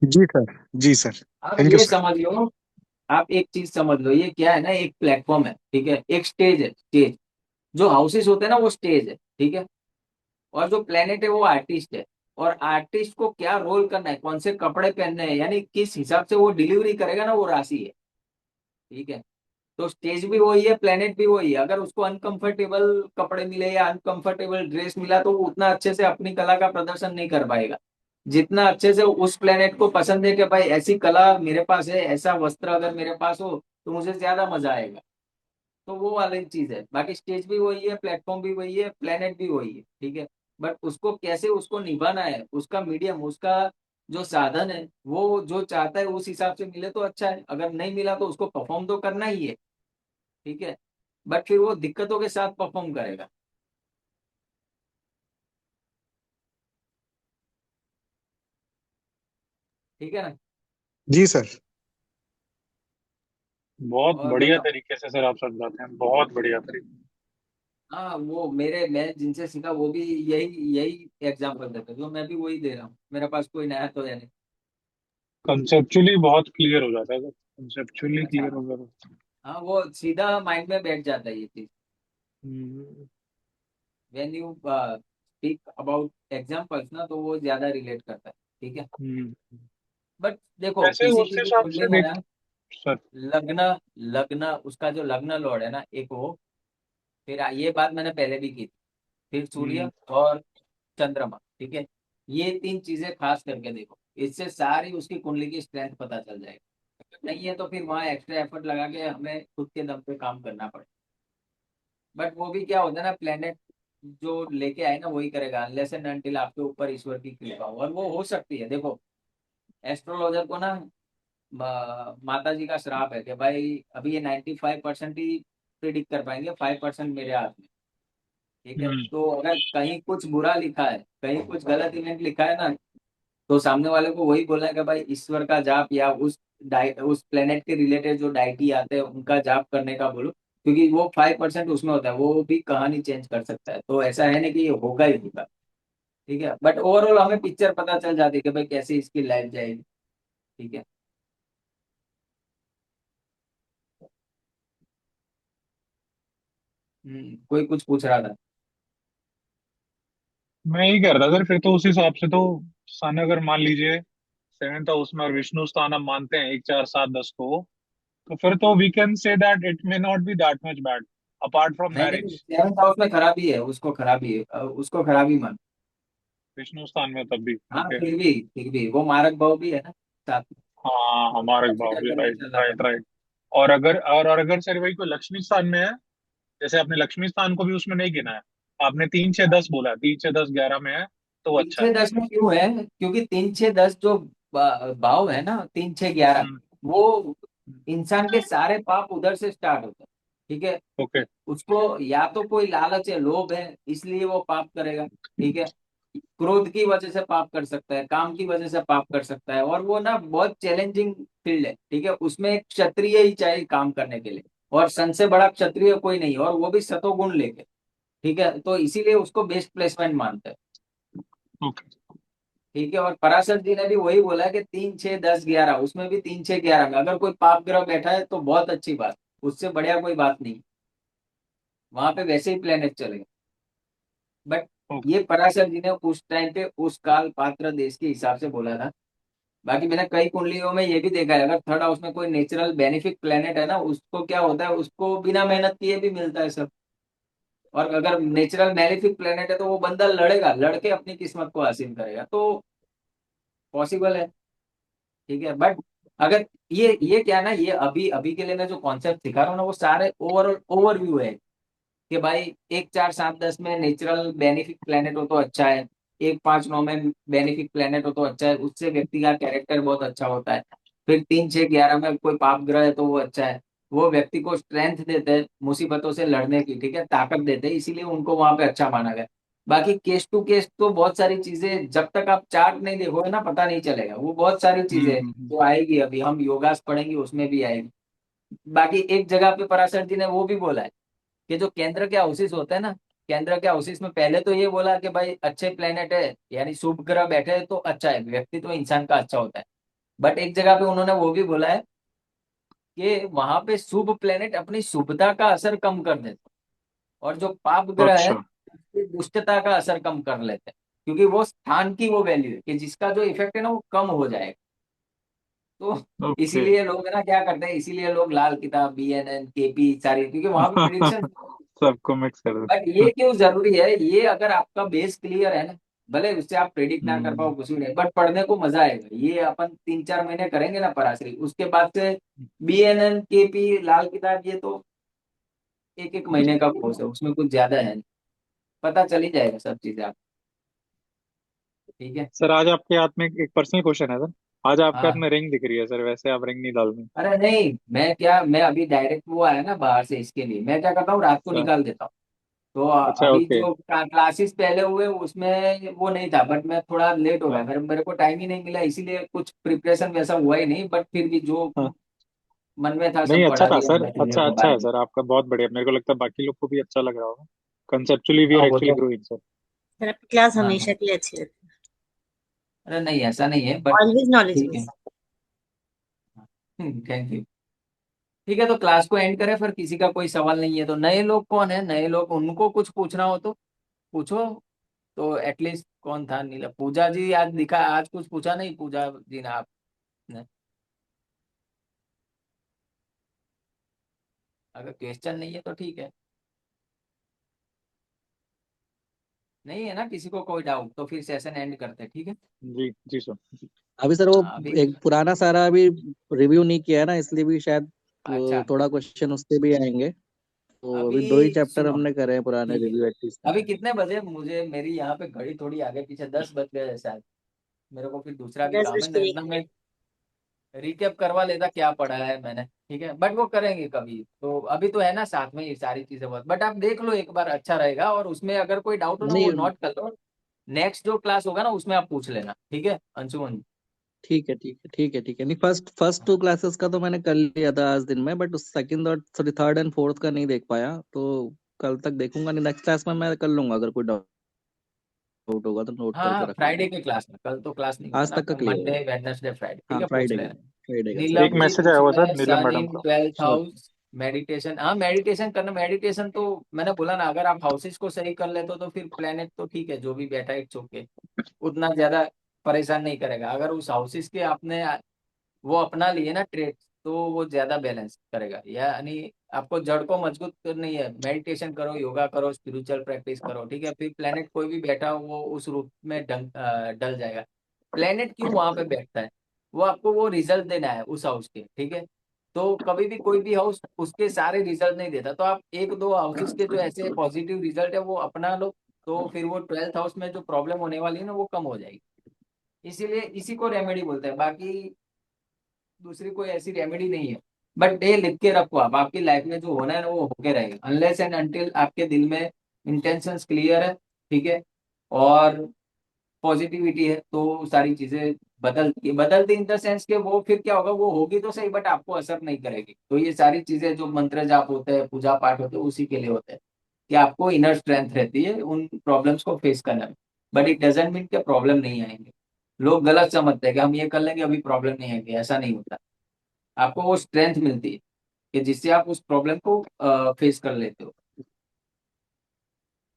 जी सर। जी सर, आप थैंक यू ये सर। समझ लो, आप एक चीज समझ लो, ये क्या है ना, एक प्लेटफॉर्म है। ठीक है, एक स्टेज है, स्टेज। जो हाउसेस होते हैं ना वो स्टेज है। ठीक है। और जो प्लेनेट है वो आर्टिस्ट है। और आर्टिस्ट को क्या रोल करना है, कौन से कपड़े पहनने हैं, यानी किस हिसाब से वो डिलीवरी करेगा ना, वो राशि है। ठीक है। तो स्टेज भी वही है, प्लेनेट भी वही है। अगर उसको अनकंफर्टेबल कपड़े मिले या अनकंफर्टेबल ड्रेस मिला तो वो उतना अच्छे से अपनी कला का प्रदर्शन नहीं कर पाएगा, जितना अच्छे से उस प्लेनेट को पसंद है कि भाई ऐसी कला मेरे पास है, ऐसा वस्त्र अगर मेरे पास हो तो मुझे ज्यादा मजा आएगा। तो वो वाली चीज है। बाकी स्टेज भी वही है, प्लेटफॉर्म भी वही है, प्लेनेट भी वही है। ठीक है। बट उसको कैसे उसको निभाना है, उसका मीडियम, उसका जो साधन है, वो जो चाहता है उस हिसाब से मिले तो अच्छा है, अगर नहीं मिला तो उसको परफॉर्म तो करना ही है। ठीक है। बट फिर वो दिक्कतों के साथ परफॉर्म करेगा। ठीक है ना। जी सर। बहुत और बढ़िया बताओ। तरीके से सर आप समझाते हैं, बहुत बढ़िया तरीके। हाँ, वो मैं जिनसे सीखा वो भी यही यही एग्जाम्पल देते, जो मैं भी वही दे रहा हूँ। मेरे पास कोई नया तो है नहीं। कंसेप्चुअली बहुत क्लियर हो जाता है सर, कंसेप्चुअली अच्छा। क्लियर हो जाता है। हाँ, वो सीधा माइंड में बैठ जाता है ये चीज। Hmm, when you speak about examples ना, तो वो ज्यादा रिलेट करता है। ठीक है। हम्म। बट देखो, वैसे किसी उस की भी हिसाब से कुंडली में देख ना, सर। लग्न लग्न उसका जो लग्न लॉर्ड है ना, एक वो, फिर ये बात मैंने पहले भी की थी, फिर सूर्य हम्म, और चंद्रमा। ठीक है। ये तीन चीजें खास करके देखो, इससे सारी उसकी कुंडली की स्ट्रेंथ पता चल जाएगी। नहीं है तो फिर वहां एक्स्ट्रा एफर्ट लगा के हमें खुद के दम पे काम करना पड़े। बट वो भी क्या होता है ना, प्लेनेट जो लेके आए ना वही करेगा, अनलेस एंड अनटिल आपके ऊपर ईश्वर की कृपा हो। और वो हो सकती है। देखो, एस्ट्रोलॉजर को ना माता जी का श्राप है कि भाई अभी ये 95% ही प्रिडिक्ट कर पाएंगे, 5% मेरे हाथ में। ठीक है। हम्म, तो अगर कहीं कुछ बुरा लिखा है, कहीं कुछ गलत इवेंट लिखा है ना, तो सामने वाले को वही बोलना है कि भाई ईश्वर का जाप, या उस प्लेनेट के रिलेटेड जो डाइटी आते हैं उनका जाप करने का बोलो, क्योंकि वो 5% उसमें होता है, वो भी कहानी चेंज कर सकता है। तो ऐसा है ना कि ये होगा ही होगा। ठीक है। बट ओवरऑल हमें पिक्चर पता चल जाती है कि भाई कैसे इसकी लाइफ जाएगी। ठीक है। कोई कुछ पूछ रहा था। मैं यही कह रहा था सर, फिर तो उस हिसाब से तो सन अगर मान लीजिए सेवेंथ हाउस में और विष्णु स्थान हम मानते हैं 1 4 7 10 को, तो फिर तो we can say that it may not be that much bad apart from नहीं नहीं, मैरिज। सेवंथ हाउस में खराबी है, उसको खराबी है, उसको खराबी मान। विष्णु स्थान में तब भी हाँ, ओके। फिर भी वो मारक भाव भी है ना साथ में। हाँ हमारे भाव कंसिडर भी, करके राइट चलना राइट पड़ता राइट। और अगर सर भाई कोई लक्ष्मी स्थान में है, जैसे आपने लक्ष्मी स्थान को भी उसमें नहीं गिना है, आपने 3 6 10 बोला, 3 6 10 11 में है, तो वो है। तीन अच्छा छह है। दस में क्यों है, क्योंकि 3 6 10 जो भाव है ना, 3 6 11, हम्म, वो इंसान के सारे पाप उधर से स्टार्ट होते हैं। ठीक है। ओके। उसको या तो कोई लालच है, लोभ है, इसलिए वो पाप करेगा। ठीक है। क्रोध की वजह से पाप कर सकता है, काम की वजह से पाप कर सकता है, और वो ना बहुत चैलेंजिंग फील्ड है। ठीक है। उसमें एक क्षत्रिय ही चाहिए काम करने के लिए, और सन से बड़ा क्षत्रिय कोई नहीं, और वो भी सतोगुण लेके। ठीक है, तो इसीलिए उसको बेस्ट प्लेसमेंट मानते हैं। ओके। ठीक है, और पराशर जी ने भी वही बोला है कि 3 6 10 11, उसमें भी 3 6 11 में अगर कोई पाप ग्रह बैठा है तो बहुत अच्छी बात, उससे बढ़िया कोई बात नहीं, वहां पे वैसे ही प्लेनेट चलेगा। But okay. ये पराशर जी ने उस टाइम पे उस काल पात्र देश के हिसाब से बोला था। बाकी मैंने कई कुंडलियों में ये भी देखा है, अगर थर्ड हाउस में कोई नेचुरल बेनिफिक प्लेनेट है ना, उसको क्या होता है, उसको बिना मेहनत किए भी मिलता है सब। और अगर नेचुरल बेनिफिक प्लेनेट है तो वो बंदा लड़ेगा, लड़के अपनी किस्मत को हासिल करेगा, तो पॉसिबल है। ठीक है, बट अगर ये क्या है ना, ये अभी अभी के लिए मैं जो कॉन्सेप्ट सिखा रहा हूँ ना, वो सारे ओवरव्यू है कि भाई 1 4 7 10 में नेचुरल बेनिफिक प्लेनेट हो तो अच्छा है, 1 5 9 में बेनिफिक प्लेनेट हो तो अच्छा है, उससे व्यक्ति का कैरेक्टर बहुत अच्छा होता है। फिर 3 6 11 में कोई पाप ग्रह है तो वो अच्छा है, वो व्यक्ति को स्ट्रेंथ देते हैं मुसीबतों से लड़ने की, ठीक है, ताकत देते हैं, इसीलिए उनको वहां पे अच्छा माना गया। बाकी केस टू केस तो बहुत सारी चीजें, जब तक आप चार्ट नहीं देखोगे ना पता नहीं चलेगा, वो बहुत सारी चीजें हैं जो आएगी, अभी हम योगास पढ़ेंगे उसमें भी आएगी। बाकी एक जगह पे पराशर जी ने वो भी बोला है कि जो केंद्र के हाउसेस होते हैं ना, केंद्र के हाउसेस में पहले तो ये बोला कि भाई अच्छे प्लेनेट है यानी शुभ ग्रह बैठे हैं तो अच्छा है, व्यक्ति तो इंसान का अच्छा होता है। बट एक जगह पे उन्होंने वो भी बोला है कि वहां पे शुभ प्लेनेट अपनी शुभता का असर कम कर देते हैं, और जो पाप ग्रह है अच्छा। उसकी दुष्टता का असर कम कर लेते हैं, क्योंकि वो स्थान की वो वैल्यू है कि जिसका जो इफेक्ट है ना वो कम हो जाएगा। तो ओके। इसीलिए लोग ना क्या करते हैं, इसीलिए लोग लाल किताब, BNN, KP सारी, क्योंकि वहां पे प्रिडिक्शन। सबको मिक्स कर बट दो। ये क्यों जरूरी है, ये अगर आपका बेस क्लियर है ना, भले उससे आप प्रेडिक्ट ना कर हम्म। पाओ कुछ भी नहीं, बट पढ़ने को मजा आएगा। ये अपन 3 4 महीने करेंगे ना पराश्री, उसके बाद से BNN, KP, लाल किताब, ये तो 1 1 महीने का कोर्स है, उसमें कुछ ज्यादा है नहीं, पता चल ही जाएगा सब चीजें आप। ठीक है। सर आज आपके हाथ में एक पर्सनल क्वेश्चन है सर। आज आपके हाथ हाँ, में रिंग दिख रही है सर, वैसे आप रिंग नहीं डालनी। अरे नहीं, मैं क्या, मैं अभी डायरेक्ट वो आया ना बाहर से, इसके लिए मैं क्या करता हूँ, रात को अच्छा। निकाल देता हूँ। तो अच्छा अभी ओके। जो क्लासेस पहले हुए उसमें वो नहीं था, बट मैं थोड़ा लेट हो गया, हाँ। मेरे को टाइम ही नहीं मिला, इसीलिए कुछ प्रिपरेशन वैसा हुआ ही नहीं, बट फिर भी जो हाँ। मन में था नहीं सब अच्छा पढ़ा था दिया सर, हमने क्लियर अच्छा अच्छा मोबाइल है में। सर आपका, बहुत बढ़िया। मेरे को लगता है बाकी लोग को भी अच्छा लग रहा होगा। कंसेप्चुअली वी हाँ आर वो एक्चुअली तो, ग्रोइंग सर। सर आपकी क्लास हाँ हमेशा हाँ, के लिए अच्छी रहती अरे नहीं ऐसा नहीं है, है, बट ऑलवेज ठीक है। नॉलेजेबल। Thank you. ठीक है, तो क्लास को एंड करें, फिर किसी का कोई सवाल नहीं है तो नए लोग कौन है, नए लोग उनको कुछ पूछना हो तो पूछो। तो एटलीस्ट कौन था, नीला, पूजा जी आज दिखा, आज कुछ पूछा नहीं पूजा जी ने आपने? अगर क्वेश्चन नहीं है तो ठीक है, नहीं है ना किसी को कोई डाउट तो फिर सेशन एंड करते हैं, ठीक है। जी जी सर। अभी सर वो हाँ, अभी, एक पुराना सारा अभी रिव्यू नहीं किया है ना, इसलिए भी शायद अच्छा, थोड़ा क्वेश्चन उससे भी आएंगे। तो अभी अभी 2 ही चैप्टर सुनो, हमने करे हैं पुराने ठीक है, रिव्यू एटलीस्ट अभी करने हैं। कितने बजे, मुझे मेरी यहाँ पे घड़ी थोड़ी आगे पीछे 10 बज गए शायद, मेरे को फिर दूसरा भी दस काम बज है, के नहीं एक ना मैं मिनट रिकेप करवा लेता क्या पढ़ा है मैंने, ठीक है, बट वो करेंगे कभी, तो अभी तो है ना साथ में ये सारी चीजें बहुत, बट आप देख लो एक बार, अच्छा रहेगा, और उसमें अगर कोई डाउट हो ना वो नहीं नोट कर लो, नेक्स्ट जो क्लास होगा ना उसमें आप पूछ लेना, ठीक है अंशुमन। ठीक है ठीक है ठीक है ठीक है। नहीं फर्स्ट फर्स्ट 2 क्लासेस का तो मैंने कर लिया था आज दिन में, बट उस सेकंड और सॉरी थर्ड एंड फोर्थ का नहीं देख पाया, तो कल तक देखूंगा। नहीं नेक्स्ट क्लास में मैं कर लूंगा, अगर कोई डाउट होगा तो नोट हाँ करके हाँ, रख फ्राइडे लूंगा। के क्लास में, कल तो क्लास नहीं होगा आज ना तक का आपका, क्लियर मंडे है। वेडनेसडे फ्राइडे, ठीक हाँ है, पूछ फ्राइडे का, लेना। फ्राइडे का सर। एक नीलम जी मैसेज आया पूछ हुआ रहे सर हैं नीलम सन मैडम इन का। 12th sure. हाउस, मेडिटेशन, हाँ मेडिटेशन करना, मेडिटेशन तो मैंने बोला ना, अगर आप हाउसेस को सही कर लेते हो तो फिर प्लेनेट तो ठीक है जो भी बैठा है चौके, उतना ज्यादा परेशान नहीं करेगा, अगर उस हाउसेस के आपने वो अपना लिए ना ट्रेड, तो वो ज्यादा बैलेंस करेगा, यानी आपको जड़ को मजबूत करनी है, मेडिटेशन करो, योगा करो, स्पिरिचुअल प्रैक्टिस करो, ठीक है, फिर प्लेनेट कोई भी बैठा हो वो उस रूप में डल जाएगा। प्लेनेट क्यों वहां पे बैठता है, वो आपको वो रिजल्ट देना है उस हाउस के, ठीक है। तो कभी भी कोई भी हाउस उसके सारे रिजल्ट नहीं देता, तो आप 1 2 हाउसेस के जो ऐसे पॉजिटिव रिजल्ट है वो अपना लो, तो फिर वो 12th हाउस में जो प्रॉब्लम होने वाली है ना वो कम हो जाएगी। इसीलिए इसी को रेमेडी बोलते हैं, बाकी दूसरी कोई ऐसी रेमेडी नहीं है। बट ये लिख के रखो, आप आपकी लाइफ में जो होना है ना वो होके रहेगा, अनलेस एंड अनटिल आपके दिल में इंटेंशंस क्लियर है, ठीक है, और पॉजिटिविटी है, तो सारी चीजें बदलती बदलती इन द सेंस के वो फिर क्या होगा, वो होगी तो सही बट आपको असर नहीं करेगी, तो ये सारी चीजें जो मंत्र जाप होते हैं, पूजा पाठ होते हैं, उसी के लिए होते हैं। कि आपको इनर स्ट्रेंथ रहती है उन प्रॉब्लम्स को फेस करने में, बट इट डजेंट मीन कि प्रॉब्लम नहीं आएंगे। लोग गलत समझते हैं कि हम ये कर लेंगे अभी प्रॉब्लम नहीं आएगी, ऐसा नहीं होता। आपको वो स्ट्रेंथ मिलती है कि जिससे आप उस प्रॉब्लम को फेस कर लेते हो।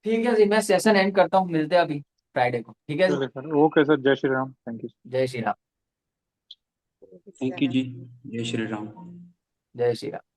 ठीक है जी, मैं सेशन एंड करता हूँ, मिलते हैं अभी फ्राइडे को, ठीक है जी। चलिए सर, ओके सर, जय श्री राम, थैंक यू। जय श्री राम। थैंक यू जी। जय श्री राम। जय श्री राम।